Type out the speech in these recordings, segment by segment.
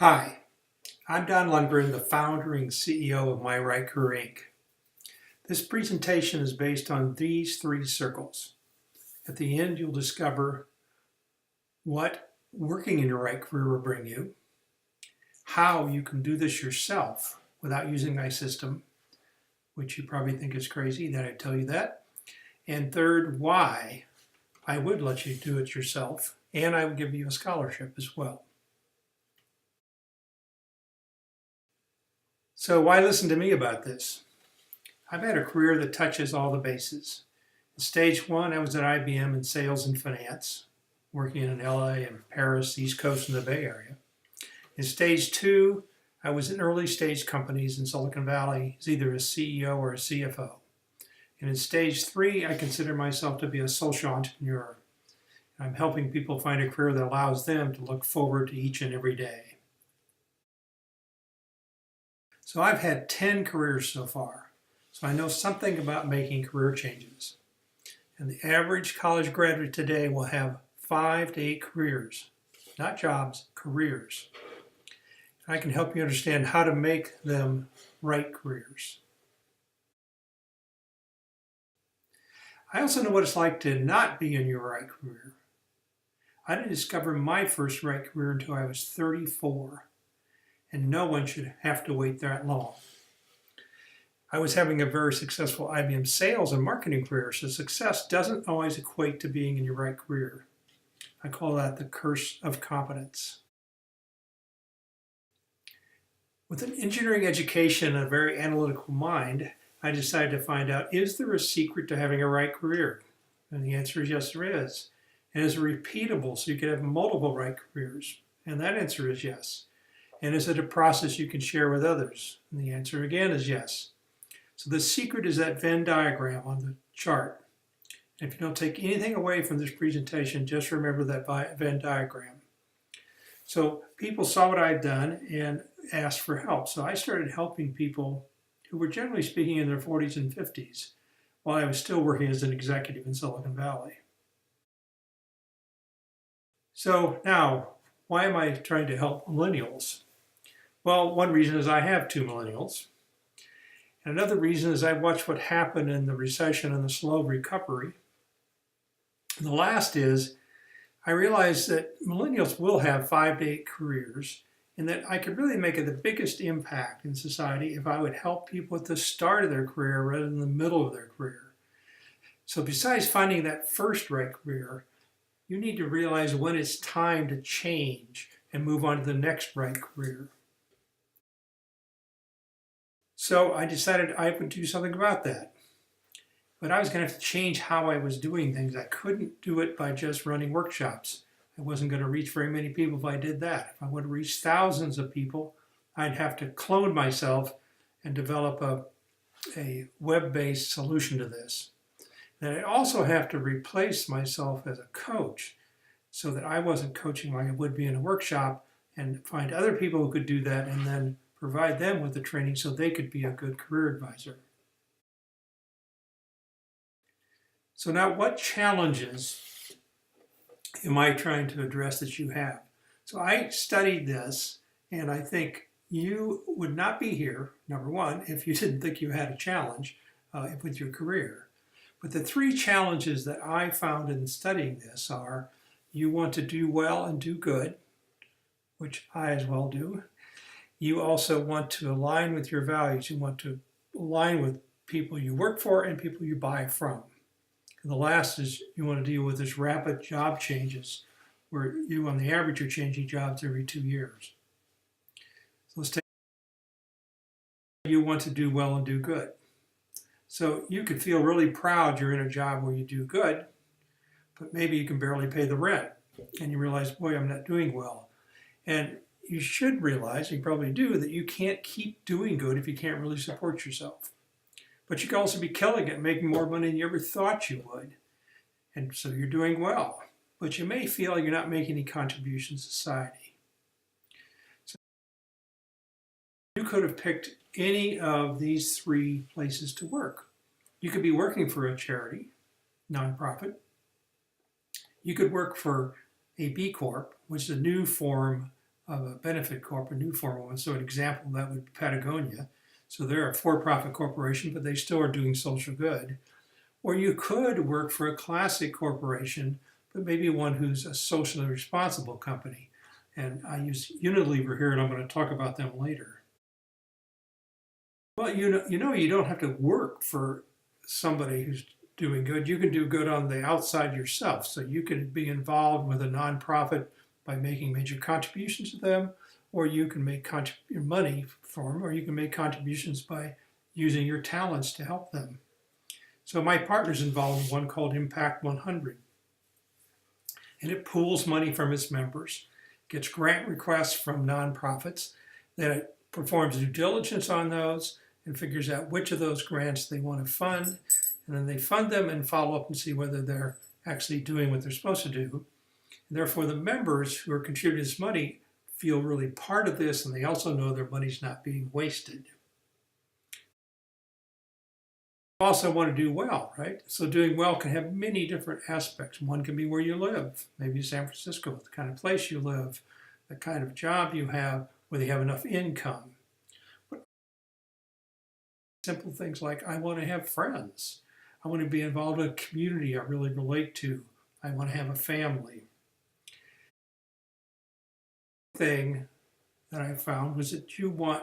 Hi, I'm Don Lundgren, the founder and CEO of My Right Career Inc. This presentation is based on these three circles. At the end, you'll discover what working in your right career will bring you, how you can do this yourself without using my system, which you probably think is crazy that I tell you that, and third, why I would let you do it yourself, and I would give you a scholarship as well. So why listen to me about this? I've had a career that touches all the bases. In stage one, I was at IBM in sales and finance, working in LA and Paris, East Coast, and the Bay Area. In stage two, I was in early stage companies in Silicon Valley as either a CEO or a CFO. And in stage three, I consider myself to be a social entrepreneur. I'm helping people find a career that allows them to look forward to each and every day. So I've had 10 careers so far, so I know something about making career changes. And the average college graduate today will have 5 to 8 careers, not jobs, careers. And I can help you understand how to make them right careers. I also know what it's like to not be in your right career. I didn't discover my first right career until I was 34. And no one should have to wait that long. I was having a very successful IBM sales and marketing career, so success doesn't always equate to being in your right career. I call that the curse of competence. With an engineering education and a very analytical mind, I decided to find out, is there a secret to having a right career? And the answer is yes, there is. And is it repeatable so you can have multiple right careers? And that answer is yes. And is it a process you can share with others? And the answer again is yes. So the secret is that Venn diagram on the chart. And if you don't take anything away from this presentation, just remember that Venn diagram. So people saw what I'd done and asked for help. So I started helping people who were generally speaking in their 40s and 50s while I was still working as an executive in Silicon Valley. So now, why am I trying to help millennials? Well, one reason is I have 2 millennials. And another reason is I watched what happened in the recession and the slow recovery. And the last is I realized that millennials will have 5 to 8 careers and that I could really make the biggest impact in society if I would help people at the start of their career rather than the middle of their career. So besides finding that first right career, you need to realize when it's time to change and move on to the next right career. So I decided I would do something about that. But I was going to have to change how I was doing things. I couldn't do it by just running workshops. I wasn't going to reach very many people if I did that. If I would reach thousands of people, I'd have to clone myself and develop a web-based solution to this. Then I'd also have to replace myself as a coach so that I wasn't coaching like I would be in a workshop, and find other people who could do that and then provide them with the training so they could be a good career advisor. So now, what challenges am I trying to address that you have? So I studied this, and I think you would not be here, number one, if you didn't think you had a challenge with your career. But the 3 challenges that I found in studying this are, you want to do well and do good, which I as well do. You also want to align with your values. You want to align with people you work for and people you buy from. And the last is you want to deal with this rapid job changes where you, on the average, are changing jobs every 2 years. So let's take, you want to do well and do good. So you could feel really proud you're in a job where you do good, but maybe you can barely pay the rent. And you realize, boy, I'm not doing well. And you should realize, you probably do, that you can't keep doing good if you can't really support yourself. But you can also be killing it, making more money than you ever thought you would. And so you're doing well. But you may feel you're not making any contributions to society. So you could have picked any of these 3 places to work. You could be working for a charity, nonprofit. You could work for a B Corp, which is a new form of a benefit corp, a new formal one. So an example of that would be Patagonia. So they're a for-profit corporation, but they still are doing social good. Or you could work for a classic corporation, but maybe one who's a socially responsible company. And I use Unilever here, and I'm going to talk about them later. Well, you don't have to work for somebody who's doing good. You can do good on the outside yourself. So you can be involved with a nonprofit by making major contributions to them, or you can make your money for them, or you can make contributions by using your talents to help them. So my partner's involved in one called Impact 100, and it pools money from its members, gets grant requests from nonprofits, then it performs due diligence on those and figures out which of those grants they want to fund, and then they fund them and follow up and see whether they're actually doing what they're supposed to do. And therefore, the members who are contributing this money feel really part of this, and they also know their money's not being wasted. Also want to do well, right? So doing well can have many different aspects. One can be where you live, maybe San Francisco, the kind of place you live, the kind of job you have, whether you have enough income. But simple things like I want to have friends. I want to be involved in a community I really relate to. I want to have a family. Thing that I found was that you want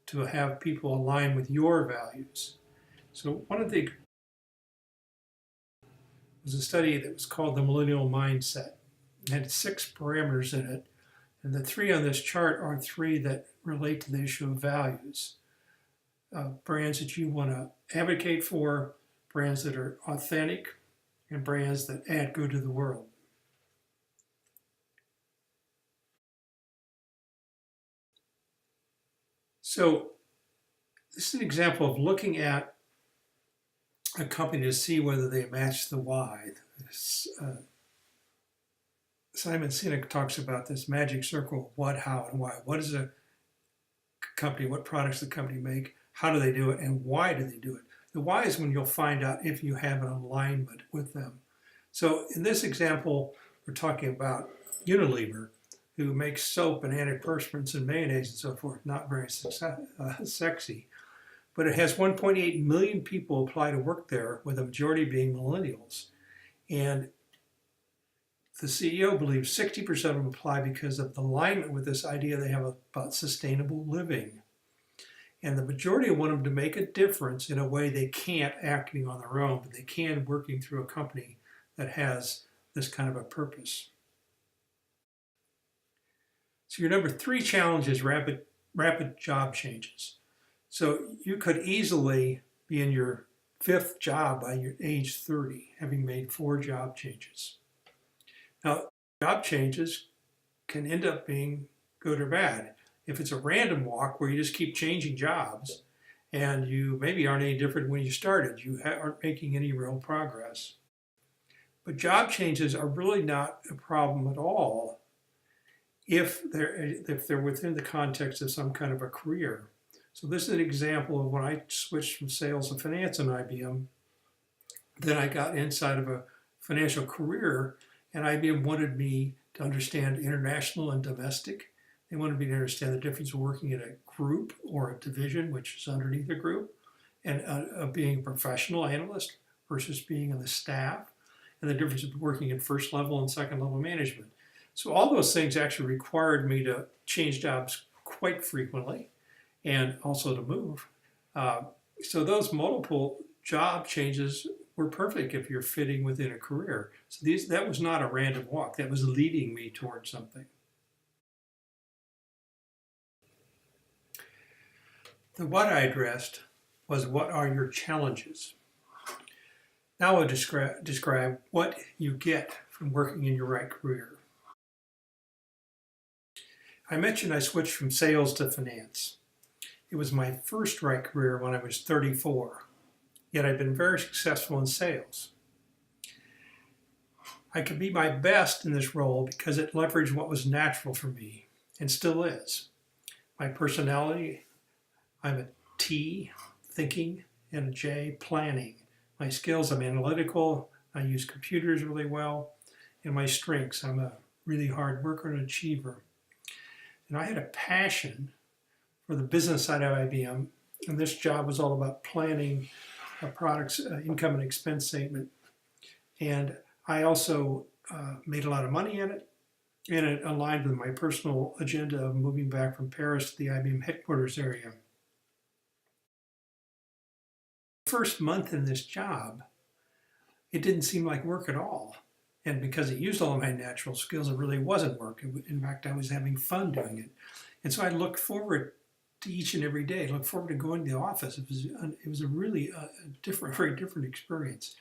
to have people align with your values. So one of the was a study that was called the Millennial Mindset. It had 6 parameters in it, and the 3 on this chart are 3 that relate to the issue of values. Brands that you want to advocate for, brands that are authentic, and brands that add good to the world. So this is an example of looking at a company to see whether they match the why. Simon Sinek talks about this magic circle: what, how, and why. What is a company? What products does the company make? How do they do it? And why do they do it? The why is when you'll find out if you have an alignment with them. So in this example, we're talking about Unilever, who makes soap and antiperspirants and mayonnaise and so forth. Not very sexy. But it has 1.8 million people apply to work there, with the majority being millennials. And the CEO believes 60% of them apply because of the alignment with this idea they have about sustainable living. And the majority want them to make a difference in a way they can't acting on their own, but they can working through a company that has this kind of a purpose. So your number 3 challenge is rapid job changes. So you could easily be in your 5th job by your age 30, having made 4 job changes. Now, job changes can end up being good or bad. If it's a random walk where you just keep changing jobs and you maybe aren't any different when you started, you aren't making any real progress. But job changes are really not a problem at all if they're within the context of some kind of a career. So this is an example of when I switched from sales to finance in IBM. Then I got inside of a financial career, and IBM wanted me to understand international and domestic. They wanted me to understand the difference of working in a group or a division, which is underneath a group, and being a professional analyst versus being on the staff, and the difference of working in first level and second level management. So all those things actually required me to change jobs quite frequently, and also to move. So those multiple job changes were perfect if you're fitting within a career. So that was not a random walk. That was leading me towards something. The what I addressed was, what are your challenges? Now I'll describe what you get from working in your right career. I mentioned I switched from sales to finance. It was my first right career when I was 34, yet I've been very successful in sales. I could be my best in this role because it leveraged what was natural for me, and still is. My personality: I'm a T, thinking, and a J, planning. My skills: I'm analytical, I use computers really well, and my strengths: I'm a really hard worker and achiever. And I had a passion for the business side of IBM, and this job was all about planning a product's income and expense statement. And I also made a lot of money in it, and it aligned with my personal agenda of moving back from Paris to the IBM headquarters area. First month in this job, it didn't seem like work at all. And because it used all of my natural skills, it really wasn't work. In fact, I was having fun doing it. And so I looked forward to each and every day, looked forward to going to the office. It was a really different, very different experience.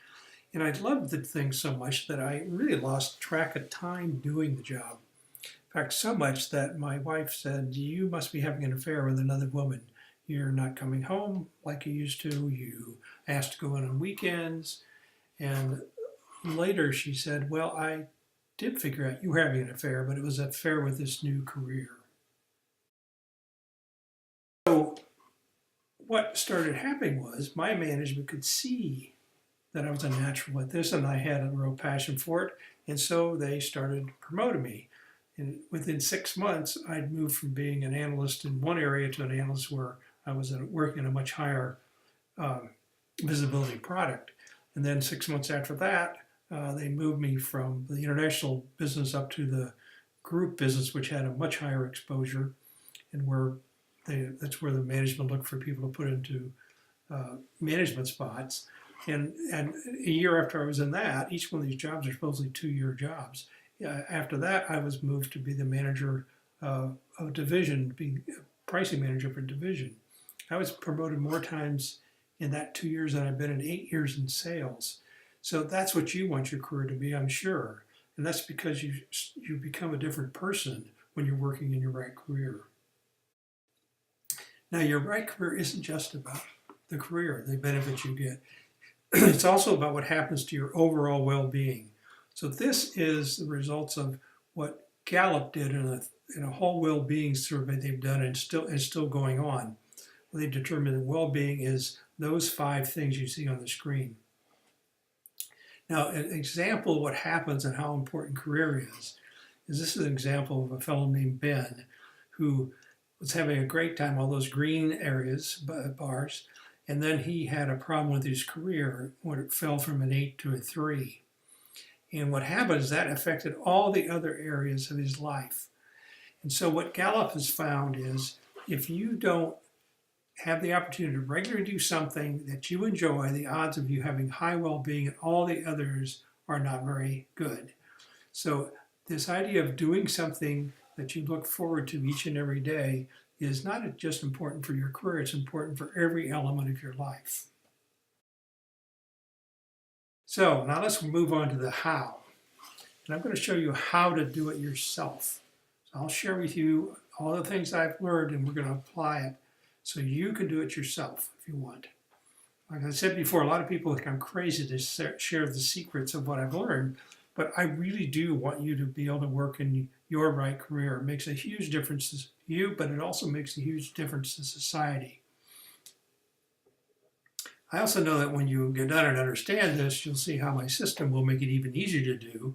And I loved the thing so much that I really lost track of time doing the job. In fact, so much that my wife said, "You must be having an affair with another woman. You're not coming home like you used to. You asked to go in on weekends." And later she said, "Well, I did figure out you were having an affair, but it was an affair with this new career." So what started happening was my management could see that I was a natural at this and I had a real passion for it. And so they started promoting me. And within 6 months, I'd moved from being an analyst in one area to an analyst where I was working in a much higher visibility product. And then 6 months after that, they moved me from the international business up to the group business, which had a much higher exposure, and that's where the management looked for people to put into management spots. And a year after I was in that, each one of these jobs are supposedly 2-year jobs. After that, I was moved to be the manager of division, be pricing manager for division. I was promoted more times in that 2 years than I've been in 8 years in sales. So that's what you want your career to be, I'm sure. And that's because you become a different person when you're working in your right career. Now, your right career isn't just about the career, the benefits you get. It's also about what happens to your overall well-being. So this is the results of what Gallup did in a whole well-being survey they've done and still going on. They determined that well-being is those 5 things you see on the screen. Now, an example of what happens and how important career is this is an example of a fellow named Ben who was having a great time, all those green areas, bars, and then he had a problem with his career when it fell from an 8 to a 3. And what happened is that affected all the other areas of his life. And so what Gallup has found is if you don't have the opportunity to regularly do something that you enjoy, the odds of you having high well-being and all the others are not very good. So this idea of doing something that you look forward to each and every day is not just important for your career, it's important for every element of your life. So now let's move on to the how. And I'm going to show you how to do it yourself. So I'll share with you all the things I've learned and we're going to apply it so you can do it yourself if you want. Like I said before, a lot of people think I'm crazy to share the secrets of what I've learned, but I really do want you to be able to work in your right career. It makes a huge difference to you, but it also makes a huge difference to society. I also know that when you get done and understand this, you'll see how my system will make it even easier to do.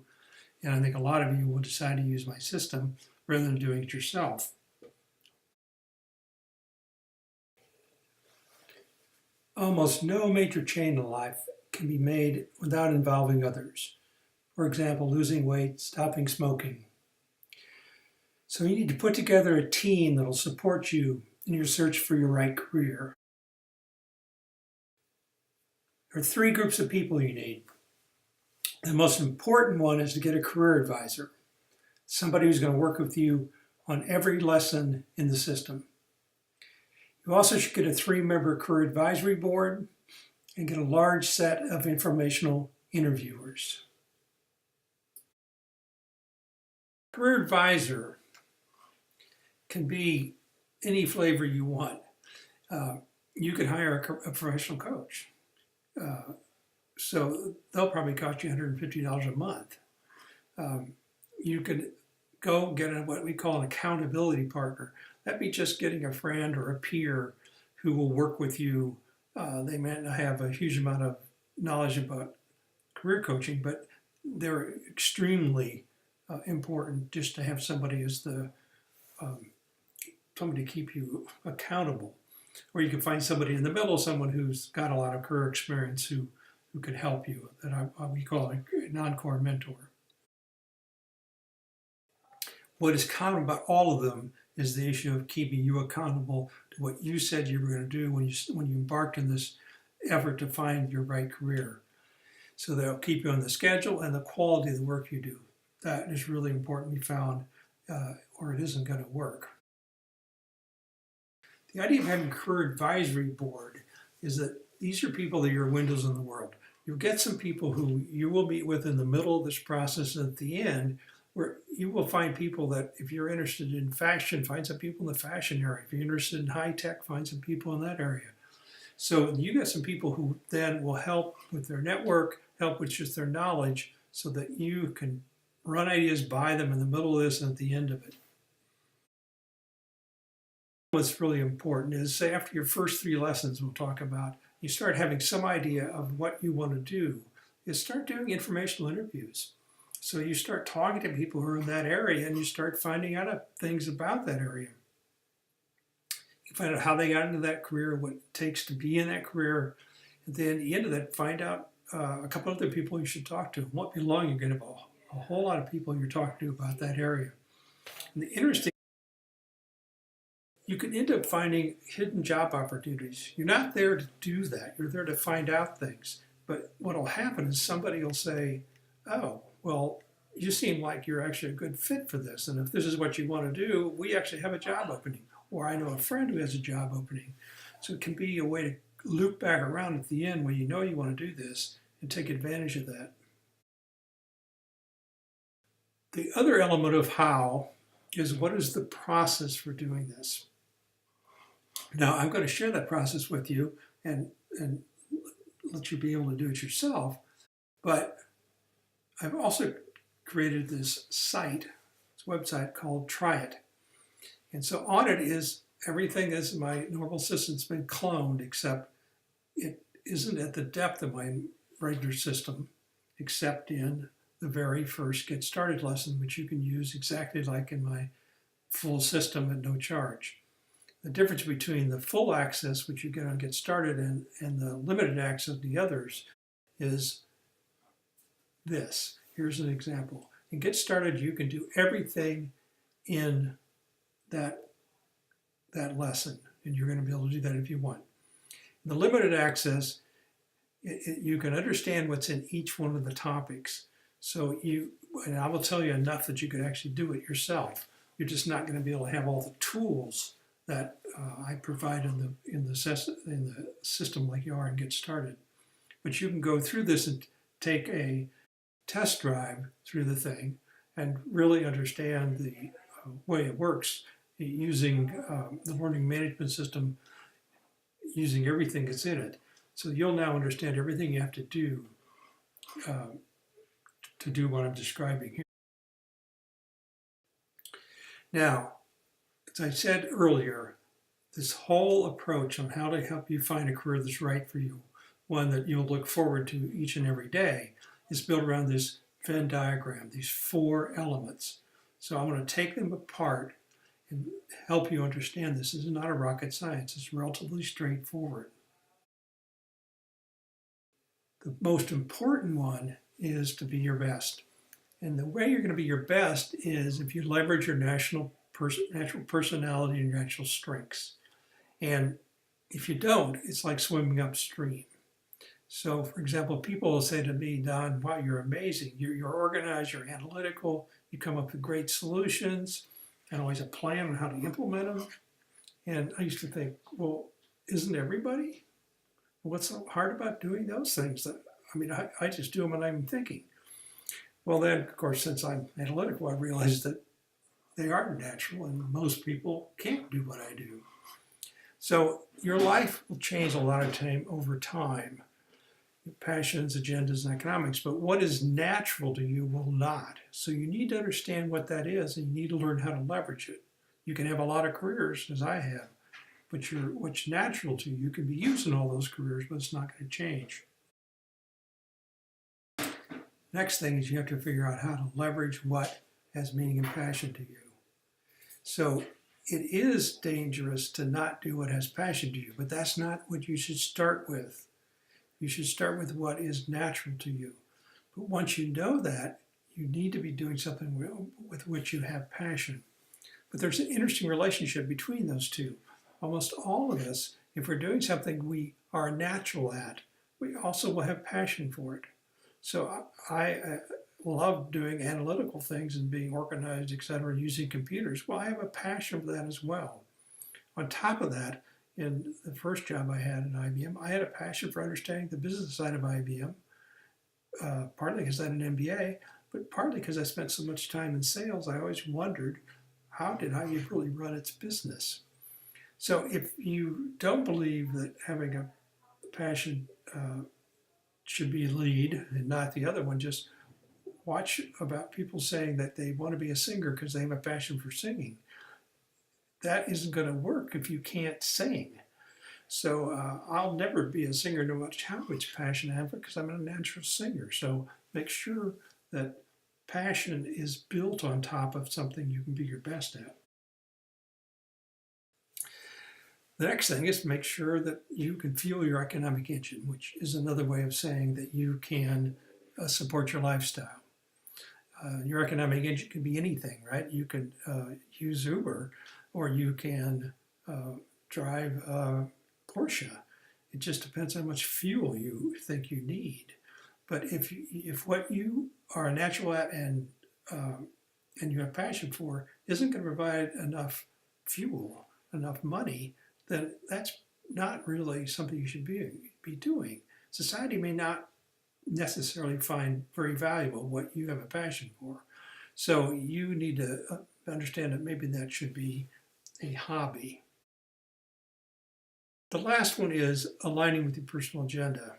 And I think a lot of you will decide to use my system rather than doing it yourself. Almost no major change in life can be made without involving others. For example, losing weight, stopping smoking. So you need to put together a team that will support you in your search for your right career. There are 3 groups of people you need. The most important one is to get a career advisor, somebody who's going to work with you on every lesson in the system. You also should get a 3-member career advisory board and get a large set of informational interviewers. Career advisor can be any flavor you want. You could hire a professional coach. So they'll probably cost you $150 a month. You could go get what we call an accountability partner. That'd be just getting a friend or a peer who will work with you. They may not have a huge amount of knowledge about career coaching, but they're extremely important just to have somebody as the somebody to keep you accountable. Or you can find somebody in the middle, someone who's got a lot of career experience who could help you, that we call a non-core mentor. What is common about all of them is the issue of keeping you accountable to what you said you were going to do when you embarked in this effort to find your right career. So they'll keep you on the schedule and the quality of the work you do. That is really important, we found, or it isn't going to work. The idea of having a career advisory board is that these are people that are your windows in the world. You'll get some people who you will meet with in the middle of this process, and at the end, where you will find people that, if you're interested in fashion, find some people in the fashion area. If you're interested in high tech, find some people in that area. So you get some people who then will help with their network, help with just their knowledge, so that you can run ideas by them in the middle of this and at the end of it. What's really important is, say, after your first 3 lessons we'll talk about, you start having some idea of what you want to do, is start doing informational interviews. So you start talking to people who are in that area, and you start finding out things about that area. You find out how they got into that career, what it takes to be in that career, and then at the end of that, find out a couple other people you should talk to. It won't be long, you're going to have a whole lot of people you're talking to about that area. And the interesting, you can end up finding hidden job opportunities. You're not there to do that. You're there to find out things. But what will happen is somebody will say, oh, well, you seem like you're actually a good fit for this. And if this is what you want to do, we actually have a job opening. Or I know a friend who has a job opening. So it can be a way to loop back around at the end when you know you want to do this and take advantage of that. The other element of how is, what is the process for doing this? Now, I'm going to share that process with you and let you be able to do it yourself. But I've also created this site, this website called Try It. And so on it is everything as my normal system's been cloned, except it isn't at the depth of my regular system, except in the very first Get Started lesson, which you can use exactly like in my full system at no charge. The difference between the full access, which you get on Get Started, and the limited access to the others is this. Here's an example. In Get Started, you can do everything in that lesson, and you're going to be able to do that if you want. In the limited access, you can understand what's in each one of the topics. So and I will tell you enough that you could actually do it yourself. You're just not going to be able to have all the tools that I provide in the system like you are and Get Started. But you can go through this and take a test drive through the thing and really understand the way it works using the learning management system, using everything that's in it. So you'll now understand everything you have to do what I'm describing here. Now, as I said earlier, this whole approach on how to help you find a career that's right for you, one that you'll look forward to each and every day, is built around this Venn diagram, these 4 elements. So I'm going to take them apart and help you understand this. This is not a rocket science. It's relatively straightforward. The most important one is to be your best. And the way you're going to be your best is if you leverage your natural personality and your natural strengths. And if you don't, it's like swimming upstream. So, for example, people will say to me, Don, wow, you're amazing. You're organized, you're analytical, you come up with great solutions, and always a plan on how to implement them. And I used to think, well, isn't everybody? What's so hard about doing those things? I mean, I just do them and I'm thinking. Well, then, of course, since I'm analytical, I realized that they aren't natural and most people can't do what I do. So your life will change a lot of time over time. Your passions, agendas, and economics, but what is natural to you will not. So you need to understand what that is and you need to learn how to leverage it. You can have a lot of careers, as I have, but what's natural to you can be used in all those careers, but it's not going to change. Next thing is you have to figure out how to leverage what has meaning and passion to you. So it is dangerous to not do what has passion to you, but that's not what you should start with. You should start with what is natural to you. But once you know that, you need to be doing something with which you have passion. But there's an interesting relationship between those two. Almost all of us, if we're doing something we are natural at, we also will have passion for it. So I love doing analytical things and being organized, etc., using computers. Well, I have a passion for that as well. On top of that, in the first job I had at IBM, I had a passion for understanding the business side of IBM, partly because I had an MBA, but partly because I spent so much time in sales. I always wondered, how did IBM really run its business? So if you don't believe that having a passion should be lead and not the other one, just watch about people saying that they want to be a singer because they have a passion for singing. That isn't going to work if you can't sing. So I'll never be a singer no matter how much passion I have because I'm a natural singer. So make sure that passion is built on top of something you can be your best at. The next thing is make sure that you can fuel your economic engine, which is another way of saying that you can support your lifestyle. Your economic engine can be anything, right? You can use Uber, or you can drive Porsche. It just depends how much fuel you think you need. But if what you are a natural at and you have passion for isn't going to provide enough fuel, enough money, then that's not really something you should be doing. Society may not necessarily find very valuable what you have a passion for. So you need to understand that maybe that should be a hobby. The last one is aligning with your personal agenda.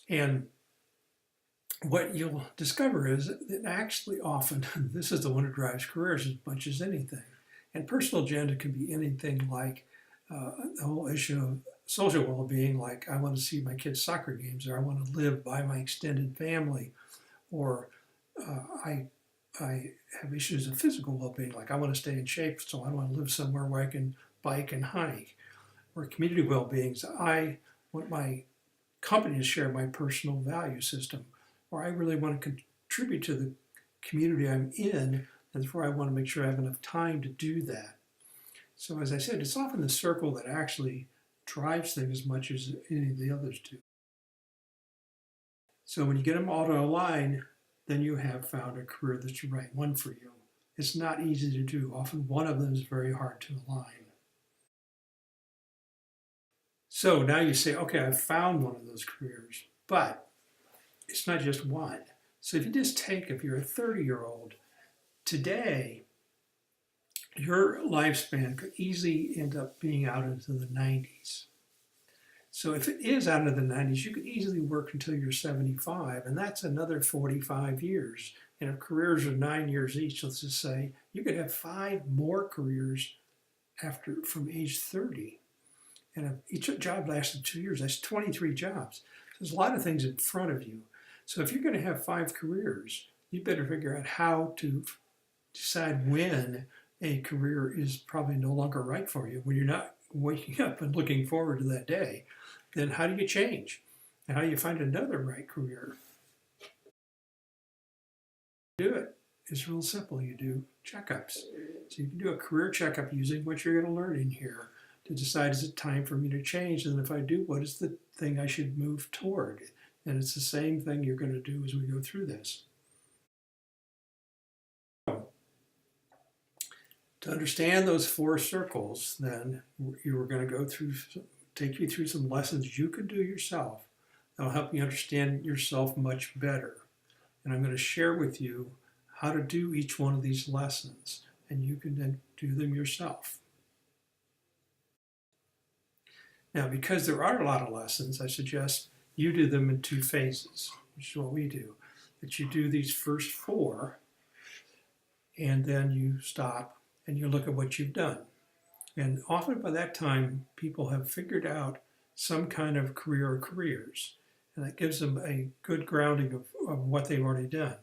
And what you'll discover is that actually often this is the one that drives careers as much as anything. And personal agenda can be anything like the whole issue of social well-being, like I want to see my kids' soccer games, or I want to live by my extended family, or I have issues of physical well-being, like I want to stay in shape, so I want to live somewhere where I can bike and hike, or community well-being, so I want my company to share my personal value system, or I really want to contribute to the community I'm in, and therefore I want to make sure I have enough time to do that. So as I said, it's often the circle that actually drives things as much as any of the others do. So when you get them all to align, then you have found a career that's the right one for you. It's not easy to do. Often one of them is very hard to align. So now you say, okay, I've found one of those careers, but it's not just one. So if you just take, if you're a 30-year-old, today, your lifespan could easily end up being out into the 90s. So if it is out into the 90s, you could easily work until you're 75, and that's another 45 years. And if careers are 9 years each, let's just say, you could have 5 more careers from age 30. And if each job lasted 2 years, that's 23 jobs. So there's a lot of things in front of you. So if you're going to have 5 careers, you better figure out how to decide when a career is probably no longer right for you. When you're not waking up and looking forward to that day, then how do you change? And how do you find another right career? Do it. It's real simple. You do checkups. So you can do a career checkup using what you're going to learn in here to decide, is it time for me to change? And if I do, what is the thing I should move toward? And it's the same thing you're going to do as we go through this. To understand those 4 circles, then you are going to take you through some lessons you can do yourself that'll help you understand yourself much better. And I'm going to share with you how to do each one of these lessons, and you can then do them yourself. Now, because there are a lot of lessons, I suggest you do them in 2 phases, which is what we do. That you do these first 4, and then you stop and you look at what you've done. And often by that time, people have figured out some kind of career or careers, and that gives them a good grounding of what they've already done.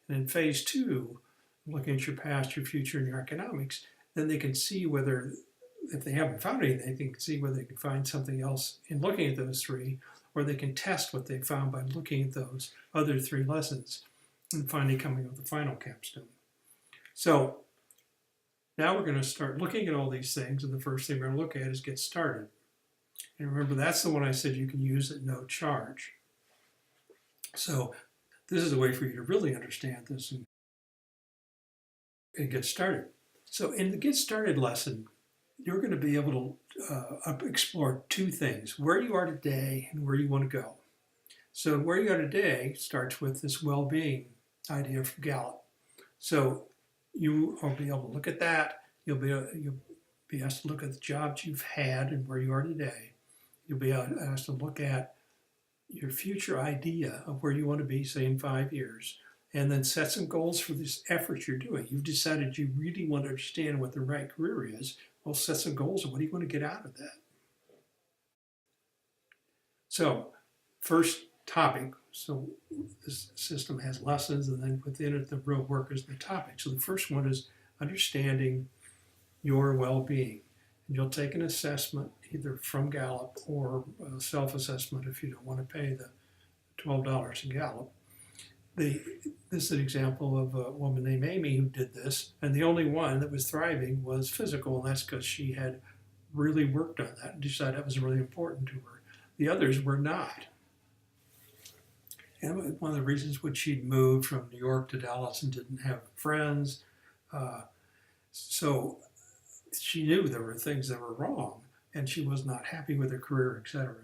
And in phase 2, looking at your past, your future, and your economics, then they can see whether, if they haven't found anything, they can see whether they can find something else in looking at those three, or they can test what they found by looking at those other three lessons and finally coming up with the final capstone. So now we're going to start looking at all these things, and the first thing we're going to look at is get started. And remember, that's the one I said you can use at no charge. So this is a way for you to really understand this and get started. So in the Get Started lesson, you're going to be able to explore two things: where you are today and where you want to go. So where you are today starts with this well-being idea from Gallup. So you will be able to look at that. You'll be asked to look at the jobs you've had and where you are today. You'll be asked to look at your future idea of where you want to be, say, in 5 years, and then set some goals for this effort you're doing. You've decided you really want to understand what the right career is. Well, set some goals of what do you want to get out of that. So first topic, so this system has lessons, and then within it the real work is the topic. So the first one is understanding your well-being. And you'll take an assessment either from Gallup or a self-assessment if you don't want to pay the $12 in Gallup. This is an example of a woman named Amy who did this, and the only one that was thriving was physical, and that's because she had really worked on that and decided that was really important to her. The others were not. And one of the reasons was she'd moved from New York to Dallas and didn't have friends. So she knew there were things that were wrong, and she was not happy with her career, etc.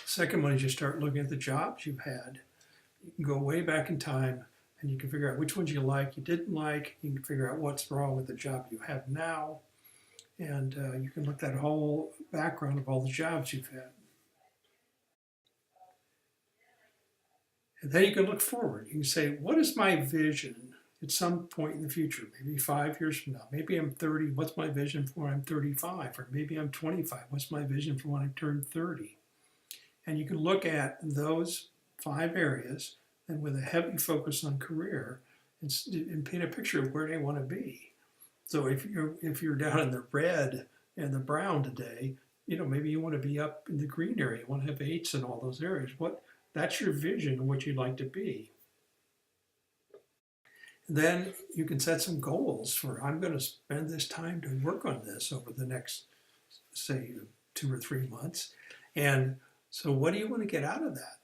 Second one is you start looking at the jobs you've had. You can go way back in time, and you can figure out which ones you like, you didn't like. You can figure out what's wrong with the job you have now, and you can look at that whole background of all the jobs you've had. And then you can look forward. You can say, what is my vision at some point in the future? Maybe 5 years from now. Maybe I'm 30. What's my vision for when I'm 35? Or maybe I'm 25. What's my vision for when I turn 30? And you can look at those 5 areas, and with a heavy focus on career, and paint a picture of where they want to be. So if you're down in the red and the brown today, maybe you want to be up in the green area. You want to have 8s in all those areas. That's your vision of what you'd like to be. Then you can set some goals for, I'm going to spend this time to work on this over the next, say, 2 or 3 months. And so what do you want to get out of that?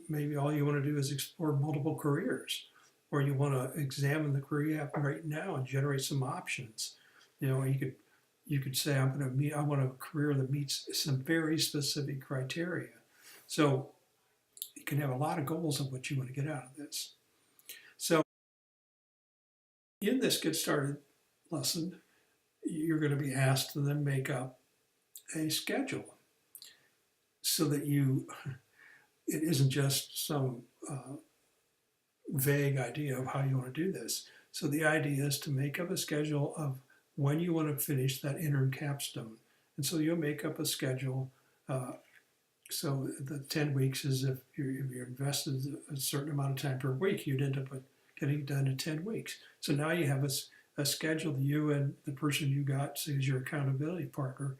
Maybe all you want to do is explore multiple careers, or you want to examine the career you have right now and generate some options. You could say, I want a career that meets some very specific criteria. So you can have a lot of goals of what you want to get out of this. So in this Get Started lesson, you're going to be asked to then make up a schedule so that it isn't just some vague idea of how you want to do this. So the idea is to make up a schedule of when you want to finish that interim capstone. And so you'll make up a schedule. So the 10 weeks is if you're invested a certain amount of time per week, you'd end up getting done in 10 weeks. So now you have a schedule that you and the person you got, say, as your accountability partner,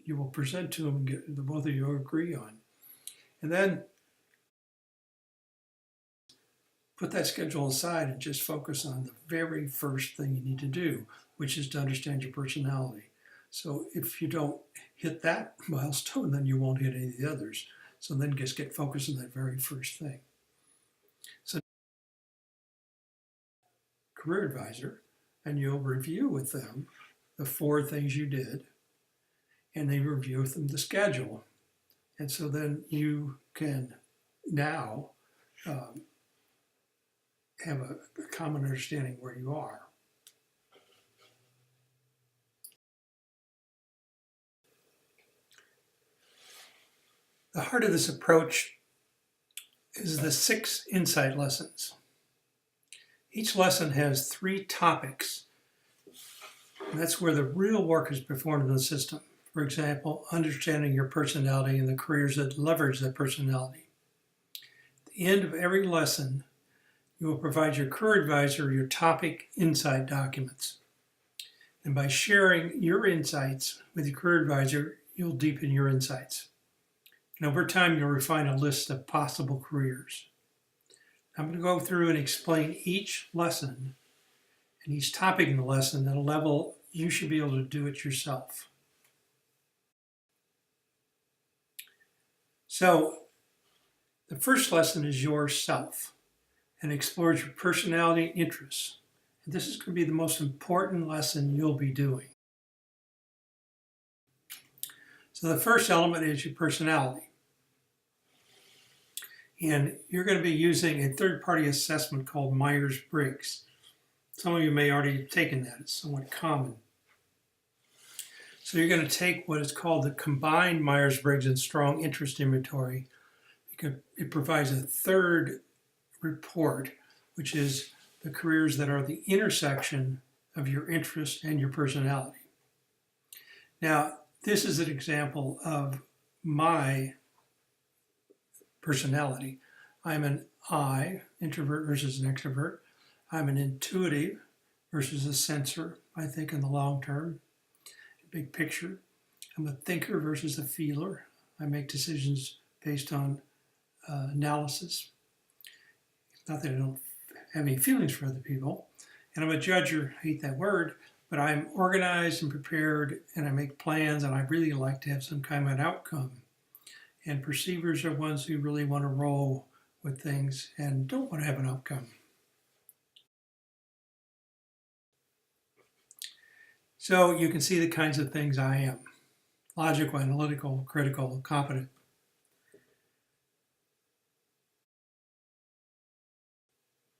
you will present to them and get the both of you agree on. And then put that schedule aside and just focus on the very first thing you need to do, which is to understand your personality. So if you don't hit that milestone, then you won't hit any of the others. So then just get focused on that very first thing. So career advisor, and you'll review with them the 4 things you did, and they review with them the schedule. And so then you can now have a common understanding where you are. The heart of this approach is the 6 insight lessons. Each lesson has 3 topics, and that's where the real work is performed in the system. For example, understanding your personality and the careers that leverage that personality. At the end of every lesson, you will provide your career advisor your topic insight documents. And by sharing your insights with your career advisor, you'll deepen your insights. And over time, you'll refine a list of possible careers. I'm going to go through and explain each lesson and each topic in the lesson at a level you should be able to do it yourself. So the first lesson is yourself and explores your personality and interests. And this is going to be the most important lesson you'll be doing. So the first element is your personality. And you're going to be using a third-party assessment called Myers-Briggs. Some of you may already have taken that. It's somewhat common. So you're going to take what is called the combined Myers-Briggs and Strong Interest Inventory. It provides a third report, which is the careers that are the intersection of your interest and your personality. Now, this is an example of my personality. I'm an I, introvert versus an extrovert. I'm an intuitive versus a sensor, I think in the long term, big picture. I'm a thinker versus a feeler. I make decisions based on analysis. Not that I don't have any feelings for other people. And I'm a judger, I hate that word, but I'm organized and prepared and I make plans and I really like to have some kind of an outcome. And perceivers are ones who really want to roll with things and don't want to have an outcome. So you can see the kinds of things I am. Logical, analytical, critical, competent.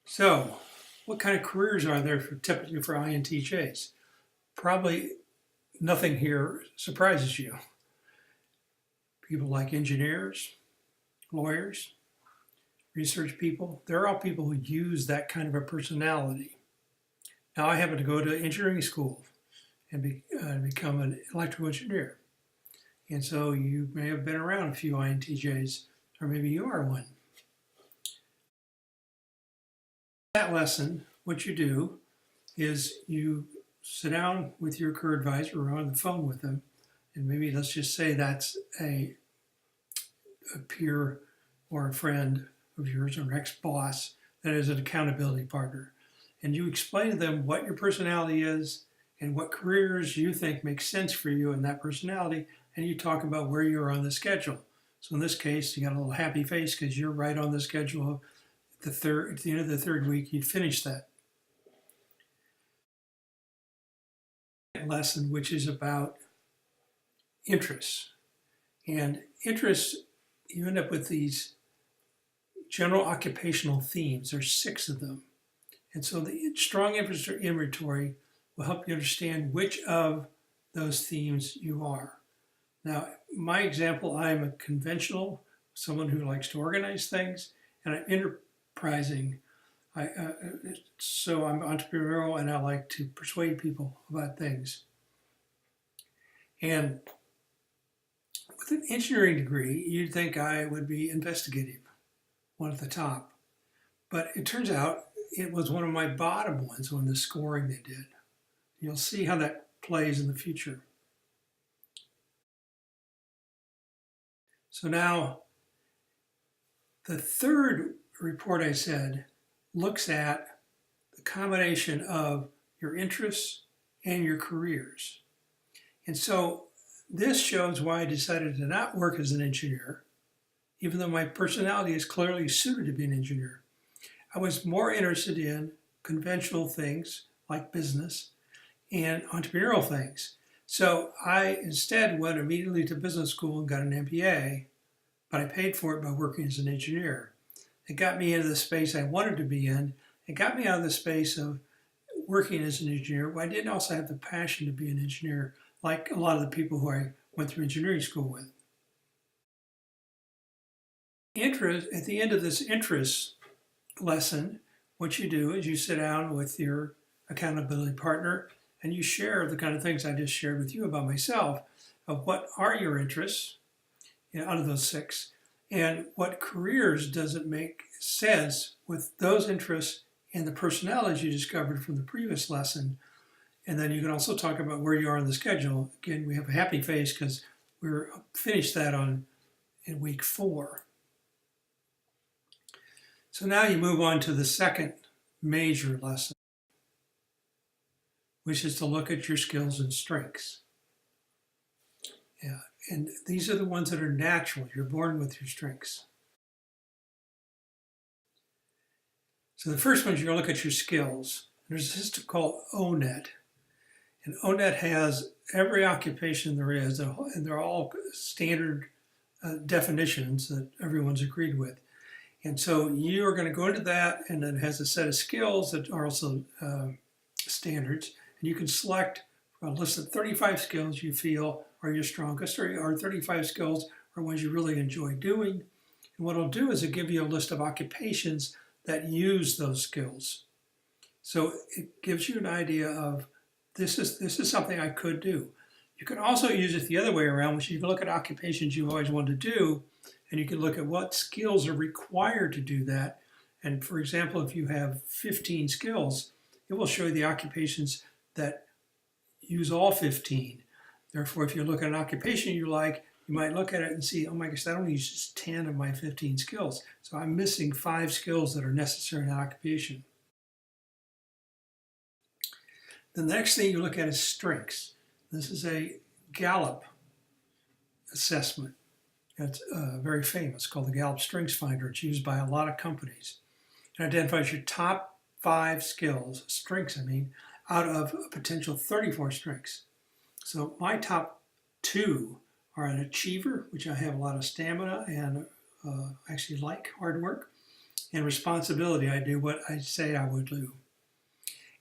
So what kind of careers are there typically for INTJs? Probably nothing here surprises you. People like engineers, lawyers, research people, they're all people who use that kind of a personality. Now I happen to go to engineering school and become an electrical engineer. And so you may have been around a few INTJs, or maybe you are one. That lesson, what you do is you sit down with your career advisor or on the phone with them, and maybe let's just say that's a peer or a friend of yours or an ex-boss that is an accountability partner. And you explain to them what your personality is and what careers you think make sense for you in that personality, and you talk about where you're on the schedule. So in this case, you got a little happy face because you're right on the schedule. At the end of the third week, you'd finish that lesson, which is about interests. And interests, you end up with these general occupational themes. There's 6 of them. And so the strong interest inventory will help you understand which of those themes you are. Now, my example, I'm a conventional, someone who likes to organize things, and I'm enterprising. So I'm entrepreneurial and I like to persuade people about things. And with an engineering degree, you'd think I would be investigative, one at the top. But it turns out it was one of my bottom ones on the scoring they did. You'll see how that plays in the future. So now, the third report I said looks at the combination of your interests and your careers. And so this shows why I decided to not work as an engineer, even though my personality is clearly suited to be an engineer. I was more interested in conventional things like business and entrepreneurial things. So I instead went immediately to business school and got an MBA, but I paid for it by working as an engineer. It got me into the space I wanted to be in. It got me out of the space of working as an engineer. But I didn't also have the passion to be an engineer like a lot of the people who I went through engineering school with. At the end of this interest lesson, what you do is you sit down with your accountability partner and you share the kind of things I just shared with you about myself, of what are your interests, out of those 6, and what careers does it make sense with those interests and the personalities you discovered from the previous lesson And then you can also talk about where you are on the schedule. Again, we have a happy face because we're finished that in week 4. So now you move on to the second major lesson, which is to look at your skills and strengths. Yeah, and these are the ones that are natural. You're born with your strengths. So the first one is you're going to look at your skills. There's a system called ONET. And ONET has every occupation there is, and they're all standard definitions that everyone's agreed with. And so you're going to go into that, and then it has a set of skills that are also standards. And you can select a list of 35 skills you feel are your strongest, or 35 skills are ones you really enjoy doing. And what it'll do is it'll give you a list of occupations that use those skills. So it gives you an idea of this is something I could do. You can also use it the other way around, which you can look at occupations you always wanted to do, and you can look at what skills are required to do that. And for example, if you have 15 skills, it will show you the occupations that use all 15. Therefore, if you look at an occupation you like, you might look at it and see, oh my gosh, that only uses 10 of my 15 skills. So I'm missing 5 skills that are necessary in that occupation. The next thing you look at is strengths. This is a Gallup assessment. It's very famous, called the Gallup Strengths Finder. It's used by a lot of companies. It identifies your top 5 skills, strengths I mean, out of a potential 34 strengths. So my top 2 are an achiever, which I have a lot of stamina and actually like hard work, and responsibility. I do what I say I would do.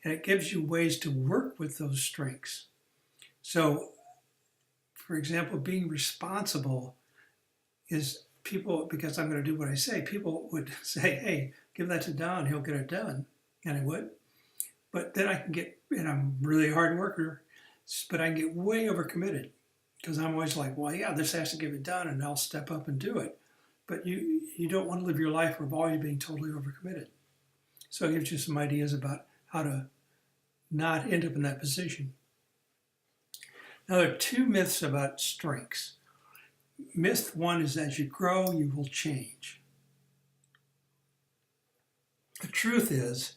And it gives you ways to work with those strengths. So, for example, being responsible is people, because I'm going to do what I say, people would say, hey, give that to Don, he'll get it done. And I would. But then I can get, and I'm really a hard worker, but I can get way overcommitted because I'm always like, well, yeah, this has to get it done and I'll step up and do it. But you don't want to live your life where always being totally overcommitted. So it gives you some ideas about how to not end up in that position. Now, there are 2 myths about strengths. Myth 1 is as you grow, you will change. The truth is,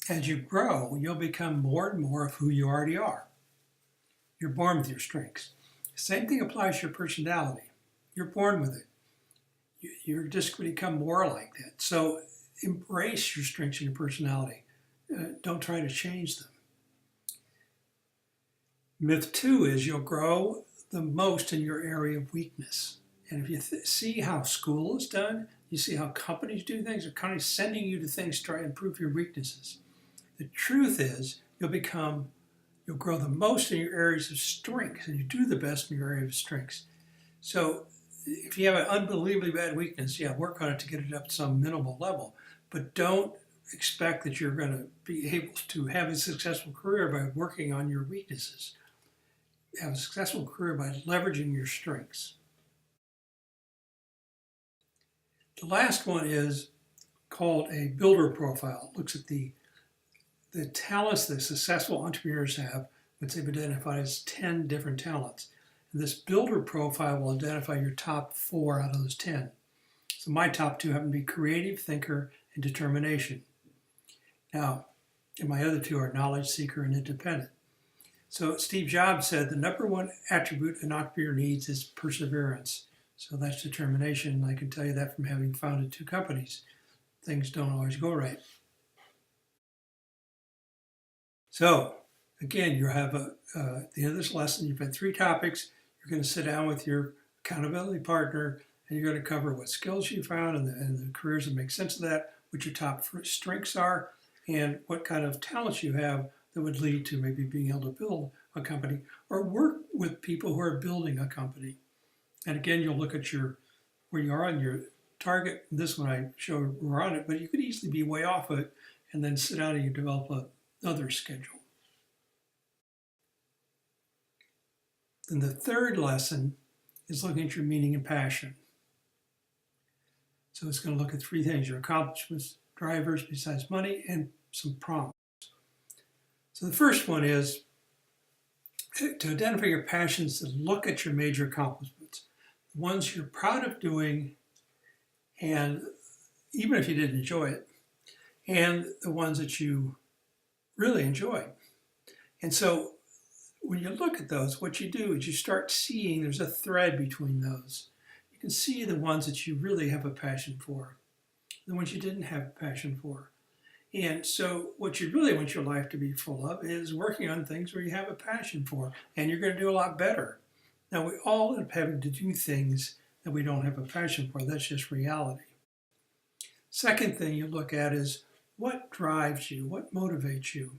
as you grow, you'll become more and more of who you already are. You're born with your strengths. Same thing applies to your personality. You're born with it. You're just going to become more like that. So embrace your strengths and your personality. Don't try to change them. Myth 2 is you'll grow the most in your area of weakness. And if you see how school is done, you see how companies do things, they're kind of sending you to things to try to improve your weaknesses. The truth is you'll grow the most in your areas of strength, and you do the best in your area of strengths. So if you have an unbelievably bad weakness, yeah, work on it to get it up to some minimal level. But don't expect that you're going to be able to have a successful career by working on your weaknesses. Have a successful career by leveraging your strengths. The last one is called a builder profile. It looks at the talents that successful entrepreneurs have, which they've identified as 10 different talents. And this builder profile will identify your top 4 out of those 10. So my top 2 happen to be creative, thinker, and determination. Now, and my other 2 are knowledge seeker and independent. So Steve Jobs said the number 1 attribute an entrepreneur needs is perseverance. So that's determination. I can tell you that from having founded 2 companies. Things don't always go right. So again, you have at the end of this lesson, you've had 3 topics. You're going to sit down with your accountability partner, and you're going to cover what skills you found and the careers that make sense of that, what your top strengths are, and what kind of talents you have that would lead to maybe being able to build a company or work with people who are building a company. And again, you'll look at where you are on your target. This one I showed we're on it, but you could easily be way off of it and then sit down and you develop another schedule. Then the third lesson is looking at your meaning and passion. So it's going to look at 3 things: your accomplishments, drivers besides money, and some prompts. So the first one is to identify your passions, to look at your major accomplishments, the ones you're proud of doing, and even if you didn't enjoy it, and the ones that you really enjoyed. And so when you look at those, what you do is you start seeing there's a thread between those. You can see the ones that you really have a passion for, the ones you didn't have a passion for. And so what you really want your life to be full of is working on things where you have a passion for, and you're going to do a lot better. Now, we all end up having to do things that we don't have a passion for. That's just reality. Second thing you look at is what drives you, what motivates you.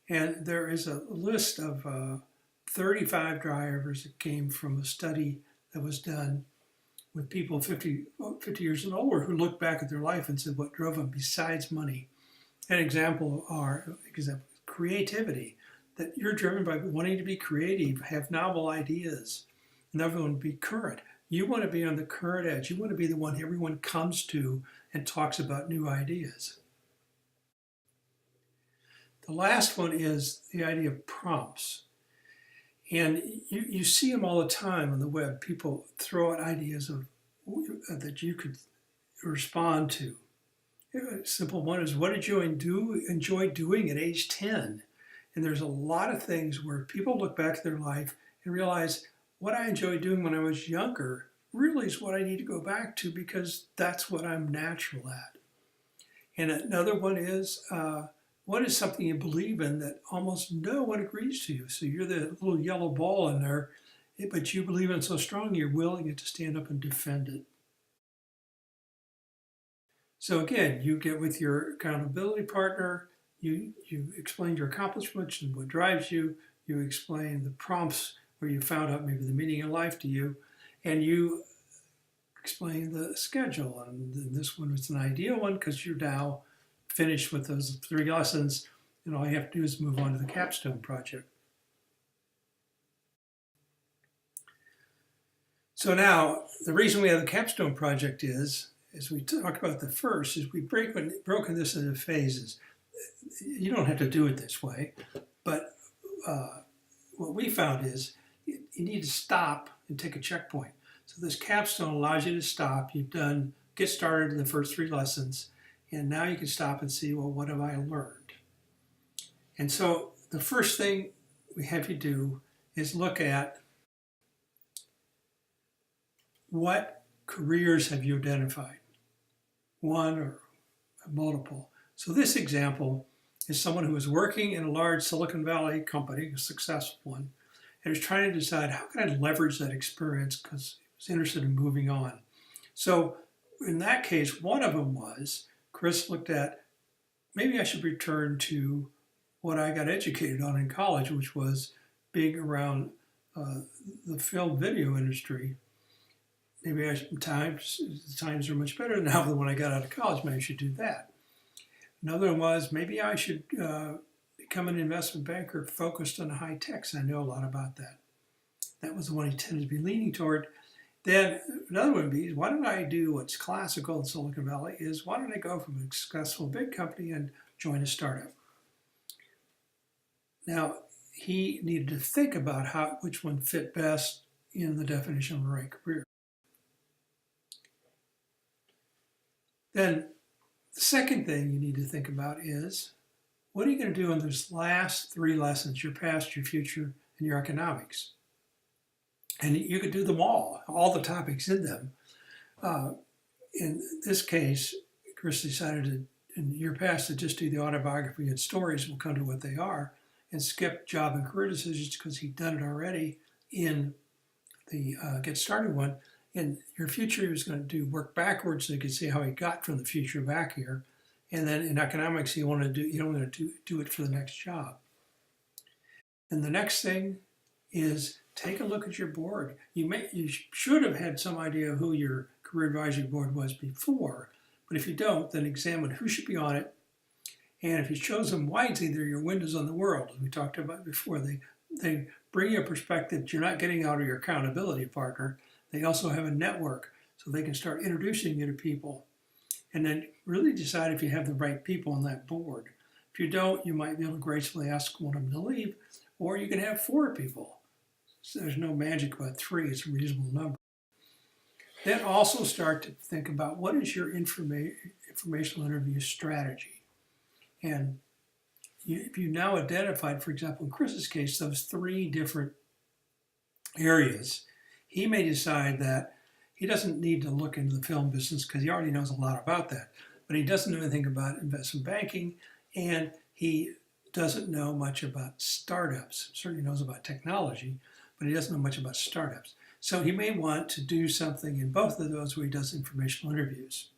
And there is a list of 35 drivers that came from a study that was done with people 50 years and older who looked back at their life and said what drove them besides money. An example creativity, that you're driven by wanting to be creative, have novel ideas. Another one would be current. You want to be on the current edge. You want to be the one everyone comes to and talks about new ideas. The last one is the idea of prompts. And you see them all the time on the web. People throw out ideas that you could respond to. A simple one is, what did you enjoy doing at age 10? And there's a lot of things where people look back at their life and realize what I enjoyed doing when I was younger really is what I need to go back to because that's what I'm natural at. And another one is, what is something you believe in that almost no one agrees to you? So you're the little yellow ball in there, but you believe in it so strong you're willing to stand up and defend it. So again, you get with your accountability partner, you explain your accomplishments and what drives you, you explain the prompts where you found out maybe the meaning of life to you, and you explain the schedule. And this one was an ideal one because you're now finished with those 3 lessons, and all you have to do is move on to the capstone project. So now, the reason we have the capstone project is, as we talk about the first, is we've broken this into phases. You don't have to do it this way, but what we found is you need to stop and take a checkpoint. So this capstone allows you to stop. You've done, get started in the first 3 lessons, and now you can stop and see, well, what have I learned? And so the first thing we have you do is look at what careers have you identified, one or multiple. So this example is someone who is working in a large Silicon Valley company, a successful one, and is trying to decide how can I leverage that experience because he was interested in moving on. So in that case, one of them was, Chris looked at, maybe I should return to what I got educated on in college, which was being around the film video industry. Maybe times are much better now than when I got out of college. Maybe I should do that. Another one was, maybe I should become an investment banker focused on high techs. I know a lot about that. That was the one he tended to be leaning toward. Then another one would be, why don't I do what's classical in Silicon Valley is, why don't I go from a successful big company and join a startup? Now, he needed to think about which one fit best in the definition of a right career. Then the second thing you need to think about is, what are you going to do in those last 3 lessons, your past, your future, and your economics? And you could do them all the topics in them. In this case, Chris decided to, in your past, to just do the autobiography and stories, we'll come to what they are, and skip job and career decisions because he'd done it already in the Get Started one. In your future, he was going to do work backwards so you could see how he got from the future back here. And then in economics, you don't want to do it for the next job. And the next thing is take a look at your board. You should have had some idea who your career advisory board was before, but if you don't, then examine who should be on it. And if you chose them wisely, they're your windows on the world, as we talked about before. They bring you a perspective that you're not getting out of your accountability partner. They also have a network, so they can start introducing you to people. And then really decide if you have the right people on that board. If you don't, you might be able to gracefully ask one of them to leave, or you can have 4 people. So there's no magic about 3, it's a reasonable number. Then also start to think about what is your informational interview strategy. And if you now identified, for example, in Chris's case, those 3 different areas, he may decide that he doesn't need to look into the film business because he already knows a lot about that. But he doesn't know anything about investment banking, and he doesn't know much about startups. Certainly knows about technology, but he doesn't know much about startups. So he may want to do something in both of those where he does informational interviews.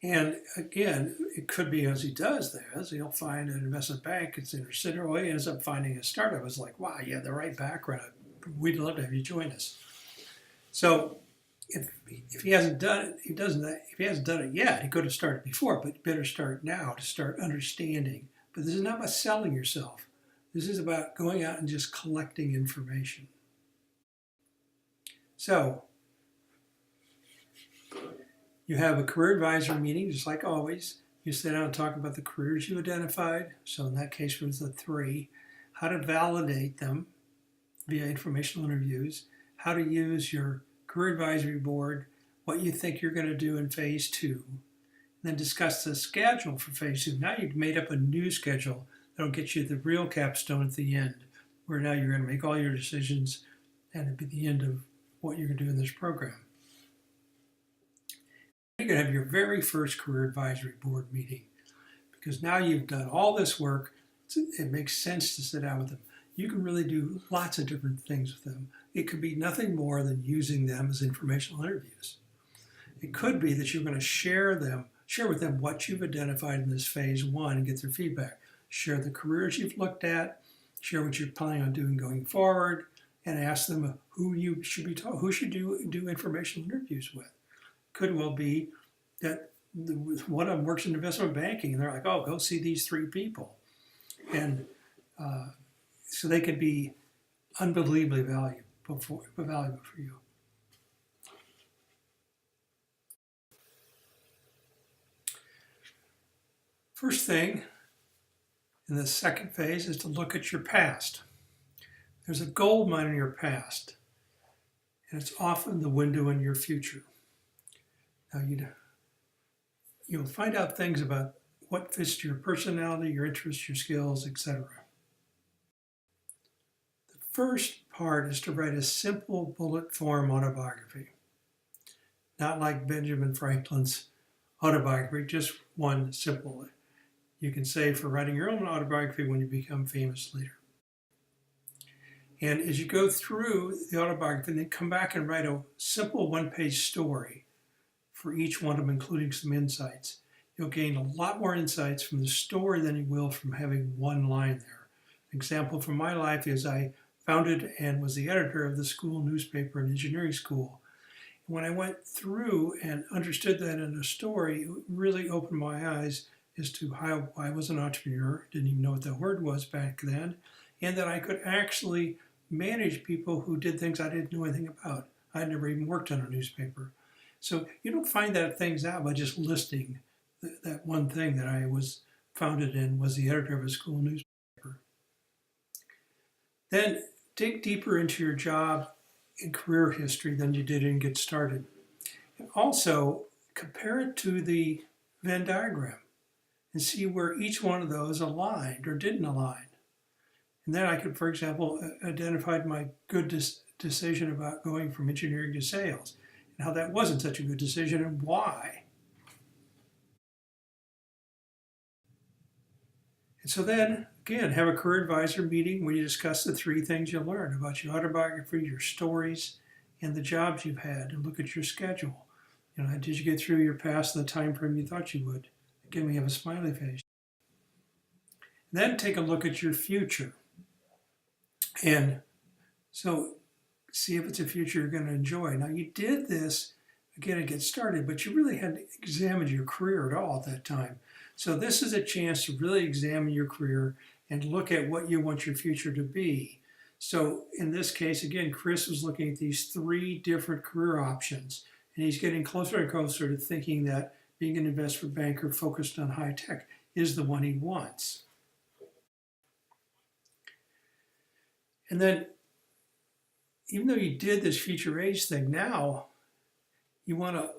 And again, it could be as he does this, he'll find an investment bank that's interested, or he ends up finding a startup. It's like, wow, you have the right background. We'd love to have you join us. So if he hasn't done it, if he hasn't done it yet, he could have started before, but you better start now to start understanding. But this is not about selling yourself. This is about going out and just collecting information. So you have a career advisor meeting, just like always. You sit down and talk about the careers you identified. So in that case, it was the 3. How to validate them via informational interviews. How to use your career advisory board, what you think you're going to do in phase 2. And then discuss the schedule for phase 2. Now you've made up a new schedule that'll get you the real capstone at the end, where now you're going to make all your decisions and it'll be the end of what you're going to do in this program. You're going to have your very first career advisory board meeting, because now you've done all this work. It makes sense to sit down with them. You can really do lots of different things with them. It could be nothing more than using them as informational interviews. It could be that you're going to share with them what you've identified in this phase 1 and get their feedback. Share the careers you've looked at, share what you're planning on doing going forward, and ask them who you should be who should you do informational interviews with. Could well be that one of them works in investment banking, and they're like, oh, go see these 3 people. And so they could be unbelievably valuable for you. First thing in the second phase is to look at your past. There's a gold mine in your past, and it's often the window in your future. Now, you'll find out things about what fits your personality, your interests, your skills, etc. The first part is to write a simple bullet form autobiography. Not like Benjamin Franklin's autobiography, just one simple. You can say for writing your own autobiography when you become famous later. And as you go through the autobiography, then come back and write a simple 1-page story for each one of them, including some insights. You'll gain a lot more insights from the story than you will from having one line there. An example from my life is I founded and was the editor of the school newspaper and engineering school. When I went through and understood that in a story, it really opened my eyes as to how I was an entrepreneur, didn't even know what that word was back then, and that I could actually manage people who did things I didn't know anything about. I'd never even worked on a newspaper. So you don't find that things out by just listing that one thing that I was founded and was the editor of a school newspaper. Then dig deeper into your job and career history than you did in Get Started. And also compare it to the Venn diagram and see where each one of those aligned or didn't align. And then I could, for example, identify my good decision about going from engineering to sales and how that wasn't such a good decision and why. And so then, again, have a career advisor meeting where you discuss the 3 things you learned about your autobiography, your stories, and the jobs you've had, and look at your schedule. You know, did you get through your past in the time frame you thought you would? Again, we have a smiley face. Then take a look at your future. And so see if it's a future you're going to enjoy. Now, you did this, again, to get started, but you really hadn't examined your career at all at that time. So this is a chance to really examine your career and look at what you want your future to be. So in this case, again, Chris was looking at these 3 different career options, and he's getting closer and closer to thinking that being an investment banker focused on high tech is the one he wants. And then, even though you did this future age thing, now you want to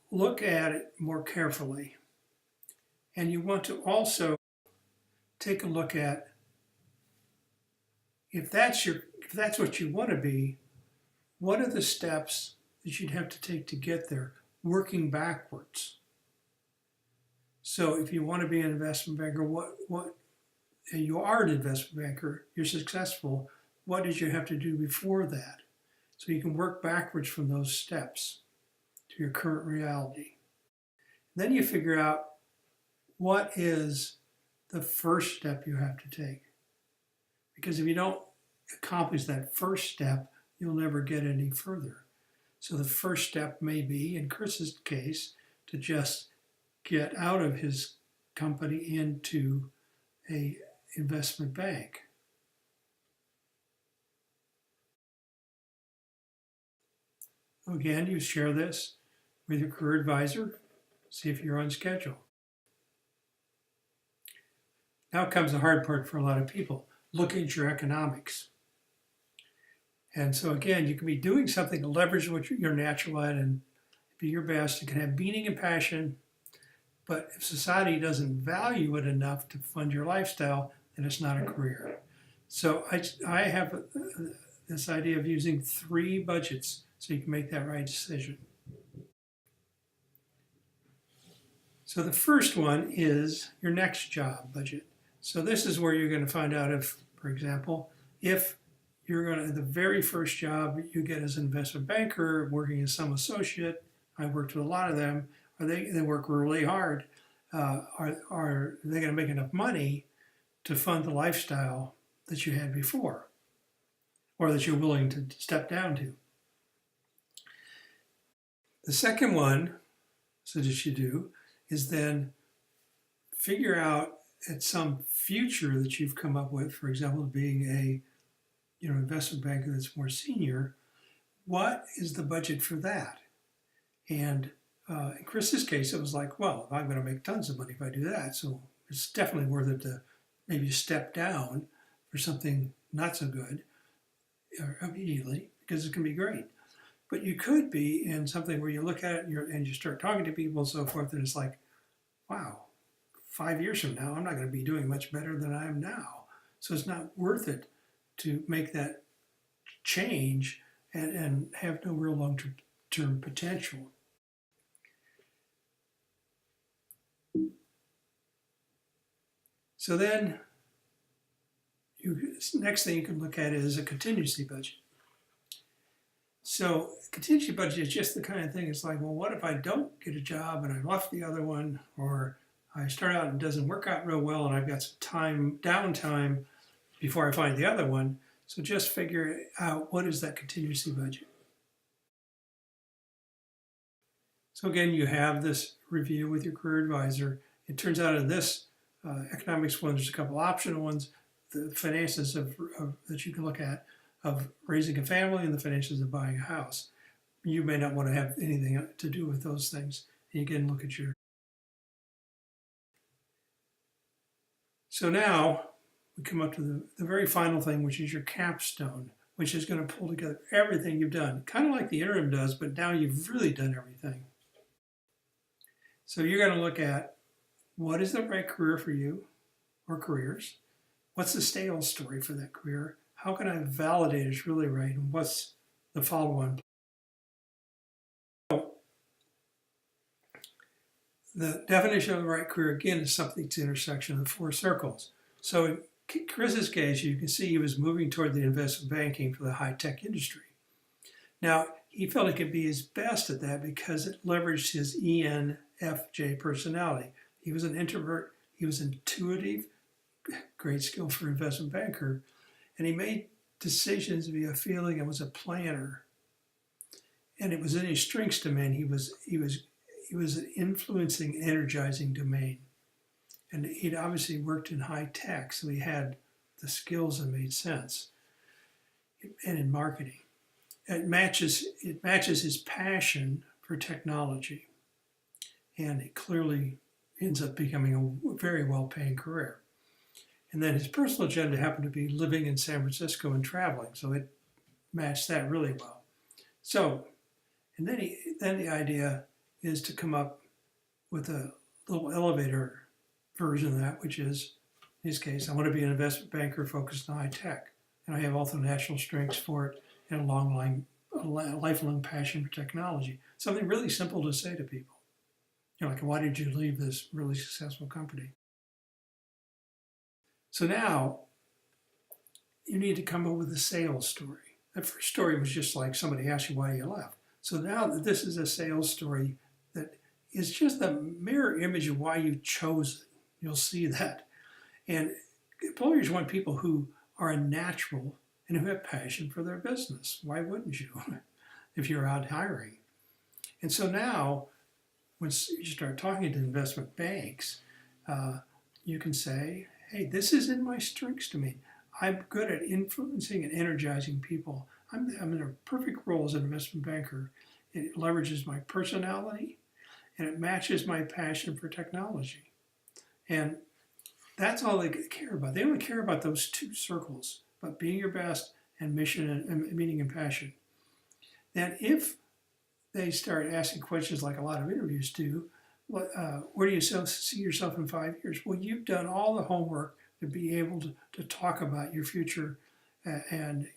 look at it more carefully. And you want to also take a look at if that's what you want to be, what are the steps that you'd have to take to get there, working backwards. So if you want to be an investment banker, and you are an investment banker, you're successful, what did you have to do before that? So you can work backwards from those steps to your current reality. Then you figure out what is the first step you have to take. Because if you don't accomplish that first step, you'll never get any further. So the first step may be, in Chris's case, to just get out of his company into an investment bank. Again, you share this with your career advisor, see if you're on schedule. Now comes the hard part for a lot of people. Look at your economics. And so again, you can be doing something to leverage what you're natural at and be your best. It can have meaning and passion, but if society doesn't value it enough to fund your lifestyle, then it's not a career. So I have this idea of using 3 budgets so you can make that right decision. So the first one is your next job budget. So this is where you're going to find out if, for example, if you're going to, the very first job you get as an investment banker, working as some associate, I worked with a lot of them, they work really hard. Are they going to make enough money to fund the lifestyle that you had before or that you're willing to step down to? The second one, so that you do, is then figure out at some future that you've come up with, for example, being a investment banker that's more senior, what is the budget for that? And in Chris's case, it was like, well, I'm going to make tons of money if I do that. So it's definitely worth it to maybe step down for something not so good immediately, because it can be great. But you could be in something where you look at it and you start talking to people and so forth, and it's like, wow, 5 years from now, I'm not going to be doing much better than I am now. So it's not worth it to make that change and have no real long-term potential. So then, next thing you can look at is a contingency budget. So contingency budget is just the kind of thing, it's like, well, what if I don't get a job and I left the other one, or I start out and it doesn't work out real well and I've got some downtime before I find the other one. So just figure out what is that contingency budget. So again, you have this review with your career advisor. It turns out in this economics one, there's a couple optional ones, the finances that you can look at of raising a family and the finances of buying a house. You may not want to have anything to do with those things. And you can look at your. So now we come up to the very final thing, which is your capstone, which is going to pull together everything you've done, kind of like the interim does, but now you've really done everything. So you're going to look at what is the right career for you or careers? What's the sales story for that career? How can I validate it's really right? And what's the follow-on? The definition of the right career, again, is something to the intersection of the 4 circles. So in Chris's case, you can see he was moving toward the investment banking for the high-tech industry. Now, he felt he could be his best at that because it leveraged his ENFJ personality. He was an introvert, he was intuitive, great skill for an investment banker, and he made decisions via feeling and was a planner. And it was in his strengths domain. He was an influencing, energizing domain. And he'd obviously worked in high tech, so he had the skills that made sense. And in marketing. It matches his passion for technology. And it clearly ends up becoming a very well-paying career. And then his personal agenda happened to be living in San Francisco and traveling, so it matched that really well. So, and then the idea is to come up with a little elevator version of that, which is, in his case, I want to be an investment banker focused on high tech. And I have also natural strengths for it and a lifelong passion for technology. Something really simple to say to people. You know, like, why did you leave this really successful company? So now you need to come up with a sales story. That first story was just like somebody asked you why you left. So now this is a sales story that is just a mirror image of why you chose it. You'll see that. And employers want people who are a natural and who have passion for their business. Why wouldn't you if you're out hiring? And so now, when you start talking to investment banks, you can say, hey, this is in my strengths to me. I'm good at influencing and energizing people. I'm in a perfect role as an investment banker. It leverages my personality and it matches my passion for technology. And that's all they care about. They only care about those two circles, but being your best and mission and meaning and passion. Then if they start asking questions like a lot of interviews do, where do you see yourself in 5 years? Well, you've done all the homework to be able to talk about your future. And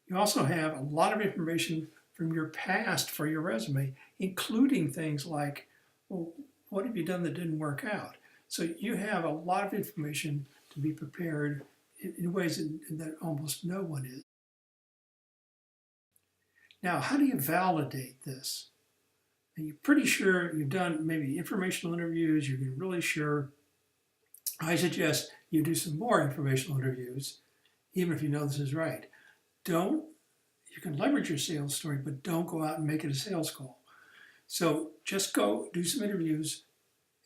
you also have a lot of information from your past for your resume, including things like, well, what have you done that didn't work out? So you have a lot of information to be prepared in ways that almost no one is. Now, how do you validate this? And you're pretty sure you've done maybe informational interviews, you're really sure. I suggest you do some more informational interviews, even if you know this is right. You can leverage your sales story, but don't go out and make it a sales call. So just go do some interviews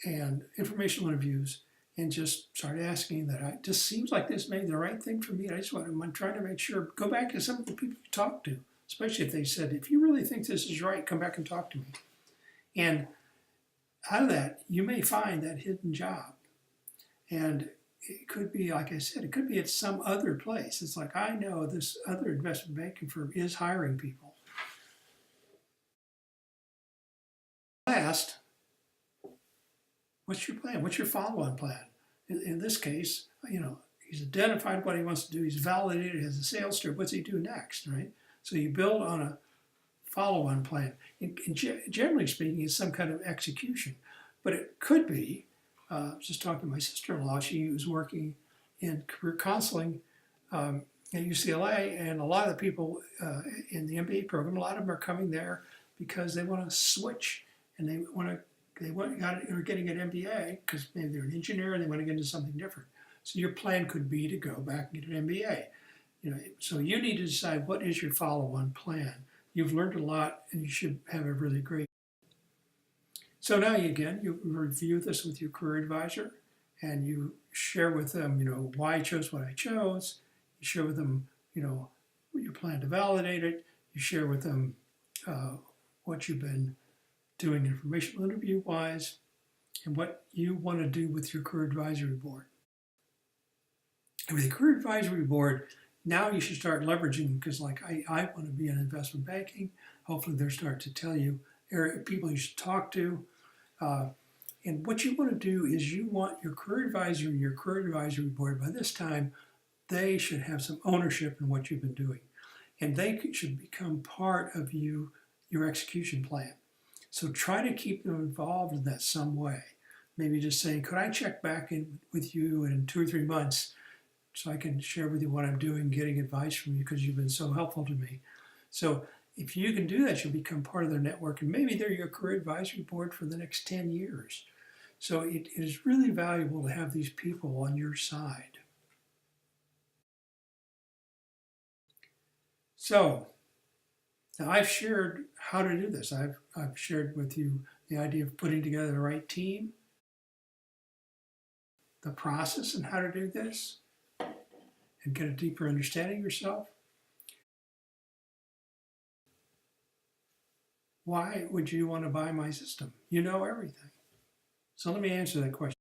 and informational interviews and just start asking that. It just seems like this may be the right thing for me. I'm trying to make sure. Go back to some of the people you talked to, especially if they said, if you really think this is right, come back and talk to me. And out of that, you may find that hidden job. And it could be, like I said, it could be at some other place. It's like, I know this other investment banking firm is hiring people. Last, what's your plan? What's your follow-on plan? In this case, he's identified what he wants to do. He's validated as a sales story. What's he do next, right? So you build on a follow-on plan. Generally speaking, it's some kind of execution. But it could be, I was just talking to my sister-in-law. She was working in career counseling at UCLA, and a lot of the people in the MBA program, a lot of them are coming there because they want to switch, and they are getting an MBA because maybe they're an engineer and they want to get into something different. So your plan could be to go back and get an MBA. So you need to decide what is your follow-on plan. You've learned a lot, and you should have a really great. So now you review this with your career advisor, and you share with them, why I chose what I chose. You share with them, your plan to validate it. You share with them what you've been doing informational interview-wise, and what you want to do with your career advisory board. And with the career advisory board, now you should start leveraging, because like I want to be in investment banking. Hopefully they'll start to tell you people you should talk to. And what you want to do is you want your career advisor and your career advisory board, by this time, they should have some ownership in what you've been doing. And they should become part of your execution plan. So try to keep them involved in that some way. Maybe just saying, could I check back in with you in 2 or 3 months so I can share with you what I'm doing, getting advice from you because you've been so helpful to me. So if you can do that, you'll become part of their network, and maybe they're your career advisory board for the next 10 years. So it is really valuable to have these people on your side. So now I've shared how to do this. I've shared with you the idea of putting together the right team, the process and how to do this, and get a deeper understanding of yourself. Why would you want to buy my system? You know everything. So let me answer that question.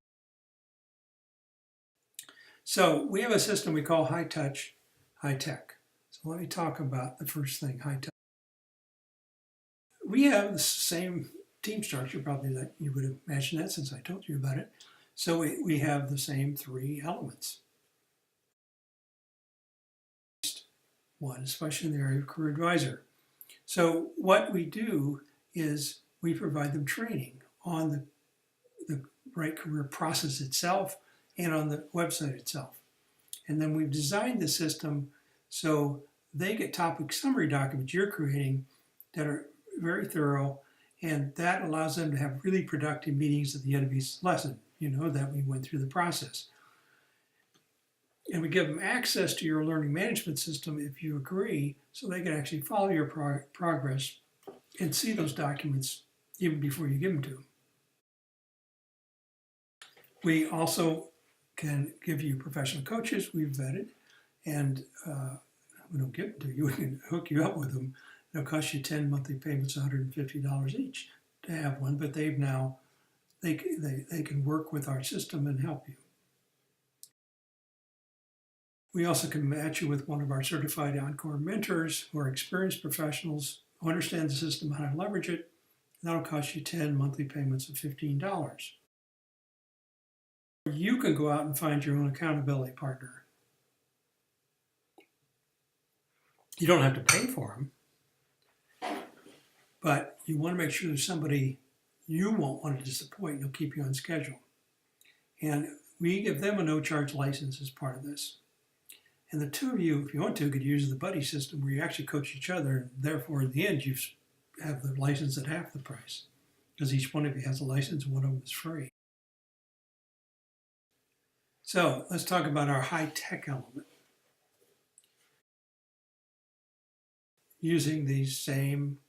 So we have a system we call high touch, high tech. So let me talk about the first thing, high touch. We have the same team structure, probably that you would imagine that since I told you about it. So we have the same three elements. One, especially in the area of career advisor. So what we do is we provide them training on the right career process itself and on the website itself. And then we've designed the system so they get topic summary documents you're creating that are very thorough, and that allows them to have really productive meetings at the end of each lesson, that we went through the process. And we give them access to your learning management system if you agree, so they can actually follow your progress and see those documents even before you give them to them. We also can give you professional coaches we've vetted, and we don't give them to you, we can hook you up with them. It'll cost you 10 monthly payments, $150 each to have one, but they can work with our system and help you. We also can match you with one of our certified Encore mentors who are experienced professionals who understand the system, how to leverage it. That'll cost you 10 monthly payments of $15. You can go out and find your own accountability partner. You don't have to pay for them, but you want to make sure there's somebody you won't want to disappoint and will keep you on schedule. And we give them a no-charge license as part of this. And the two of you, if you want to, could use the buddy system where you actually coach each other. And therefore, in the end, you have the license at half the price because each one of you has a license and one of them is free. So let's talk about our high-tech element. Using these same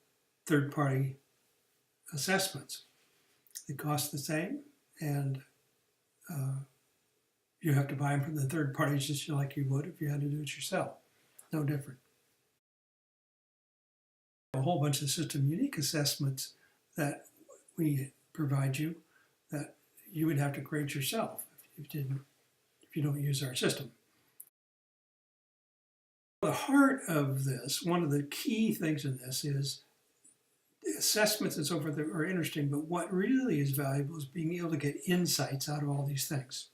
third-party assessments. They cost the same, and you have to buy them from the third parties just like you would if you had to do it yourself. No different. A whole bunch of system unique assessments that we provide you that you would have to create yourself if you don't use our system. The heart of this, one of the key things in this is assessments and so forth are interesting, but what really is valuable is being able to get insights out of all these things.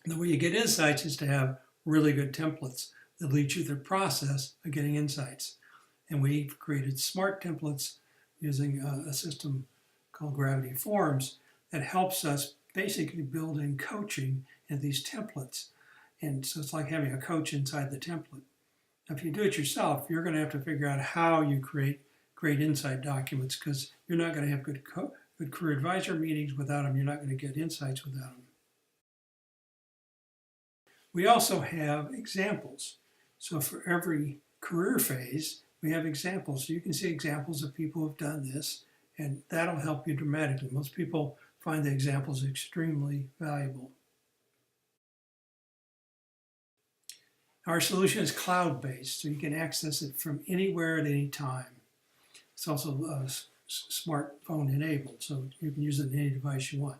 And the way you get insights is to have really good templates that lead you through the process of getting insights. And we've created smart templates using a system called Gravity Forms that helps us basically build in coaching in these templates. And so it's like having a coach inside the template. Now, if you do it yourself, you're going to have to figure out how you create great insight documents because you're not going to have good career advisor meetings without them. You're not going to get insights without them. We also have examples. So for every career phase, we have examples. So you can see examples of people who have done this, and that'll help you dramatically. Most people find the examples extremely valuable. Our solution is cloud-based, so you can access it from anywhere at any time. It's also smartphone enabled, so you can use it on any device you want.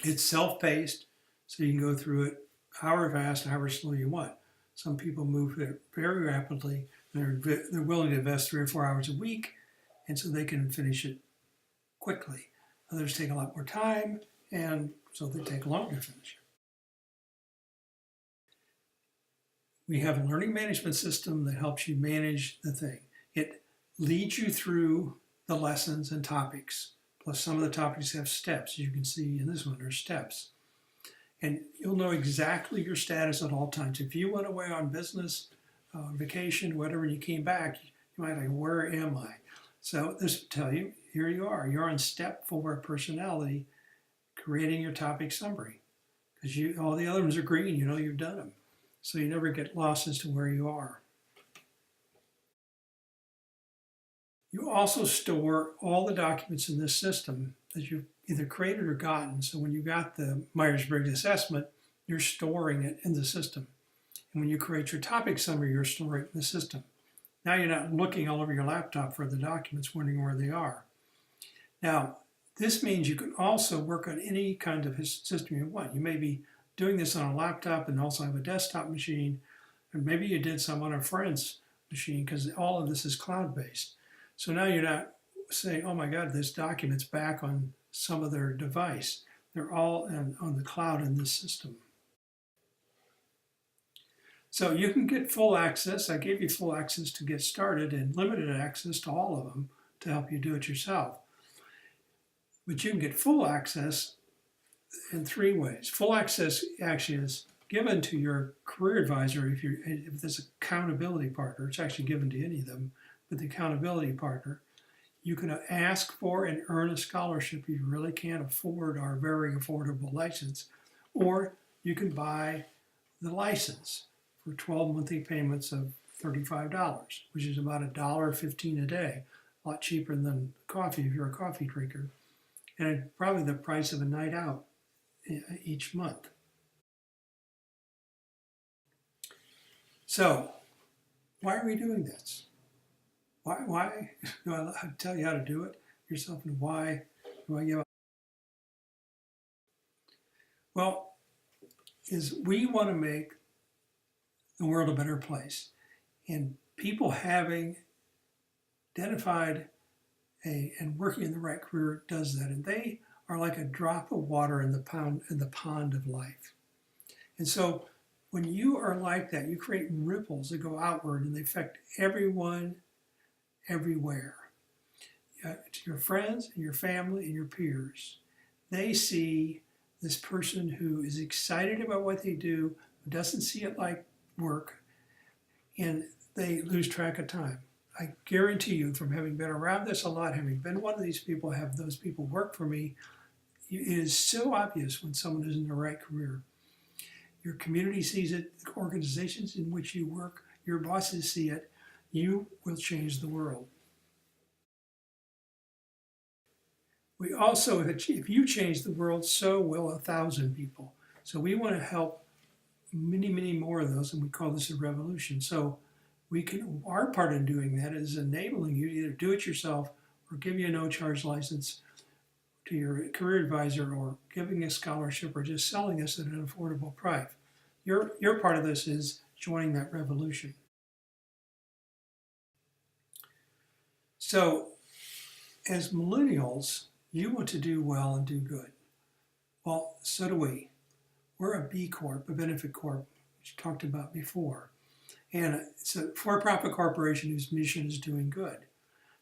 It's self-paced, so you can go through it however fast, however slow you want. Some people move there very rapidly. They're willing to invest 3 or 4 hours a week, and so they can finish it quickly. Others take a lot more time, and so they take longer to finish it. We have a learning management system that helps you manage the thing. It leads you through the lessons and topics. Plus some of the topics have steps. As you can see in this one, there's steps. And you'll know exactly your status at all times. If you went away on business, vacation, whatever, and you came back, you might be like, where am I? So this will tell you, here you are. You're on step 4 of personality, creating your topic summary. Because all the other ones are green, you know you've done them. So you never get lost as to where you are. You also store all the documents in this system that you've either created or gotten. So when you got the Myers-Briggs assessment, you're storing it in the system. And when you create your topic summary, you're storing it in the system. Now you're not looking all over your laptop for the documents, wondering where they are. Now, This means you can also work on any kind of system you want. You may be doing this on a laptop and also have a desktop machine, or maybe you did some on a friend's machine, because all of this is cloud-based. So now you're not saying, oh my God, this document's back on some other device. They're all on the cloud in this system. So you can get full access. I gave you full access to get started and limited access to all of them to help you do it yourself. But you can get full access in 3 ways. Full access actually is given to your career advisor if there's accountability partner. It's actually given to any of them, but the accountability partner. You can ask for and earn a scholarship if you really can't afford our very affordable license, or you can buy the license for 12 monthly payments of $35, which is about $1.15 a day, a lot cheaper than coffee if you're a coffee drinker, and probably the price of a night out each month. So, why are we doing this? Why do I tell you how to do it yourself, and why do I give up? Well, is we want to make the world a better place, and people having identified and working in the right career does that, and they are like a drop of water in the pond of life. And so when you are like that, you create ripples that go outward and they affect everyone, everywhere. To your friends and your family and your peers. They see this person who is excited about what they do, who doesn't see it like work, and they lose track of time. I guarantee you, from having been around this a lot, having been one of these people, have those people work for me, it is so obvious when someone is in the right career. Your community sees it, the organizations in which you work, your bosses see it, you will change the world. We also, if you change the world, so will 1,000 people. So we want to help many, many more of those, and we call this a revolution. So our part in doing that is enabling you to either do it yourself or give you a no-charge license to your career advisor, or giving a scholarship, or just selling us at an affordable price. Your part of this is joining that revolution. So as millennials, you want to do well and do good. Well, so do we. We're a B Corp, a benefit corp, which I talked about before. And it's a for-profit corporation whose mission is doing good.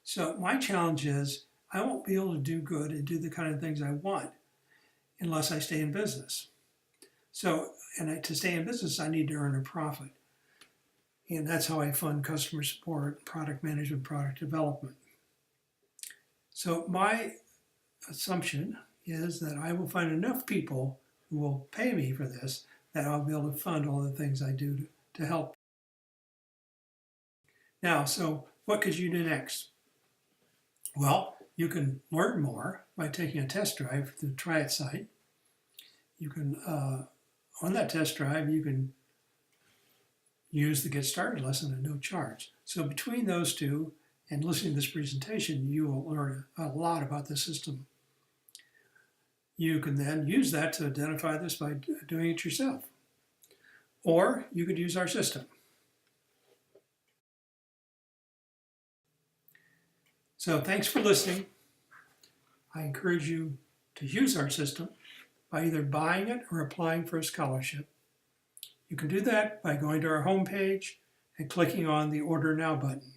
So my challenge is I won't be able to do good and do the kind of things I want unless I stay in business. So, to stay in business, I need to earn a profit. And that's how I fund customer support, product management, product development. So my assumption is that I will find enough people who will pay me for this, that I'll be able to fund all the things I do to help. Now, so what could you do next? Well, you can learn more by taking a test drive through the Try It site. You can, on that test drive, you can use the Get Started lesson at no charge. So between those two and listening to this presentation, you will learn a lot about the system. You can then use that to identify this by doing it yourself. Or you could use our system. So thanks for listening. I encourage you to use our system by either buying it or applying for a scholarship. You can do that by going to our homepage and clicking on the Order Now button.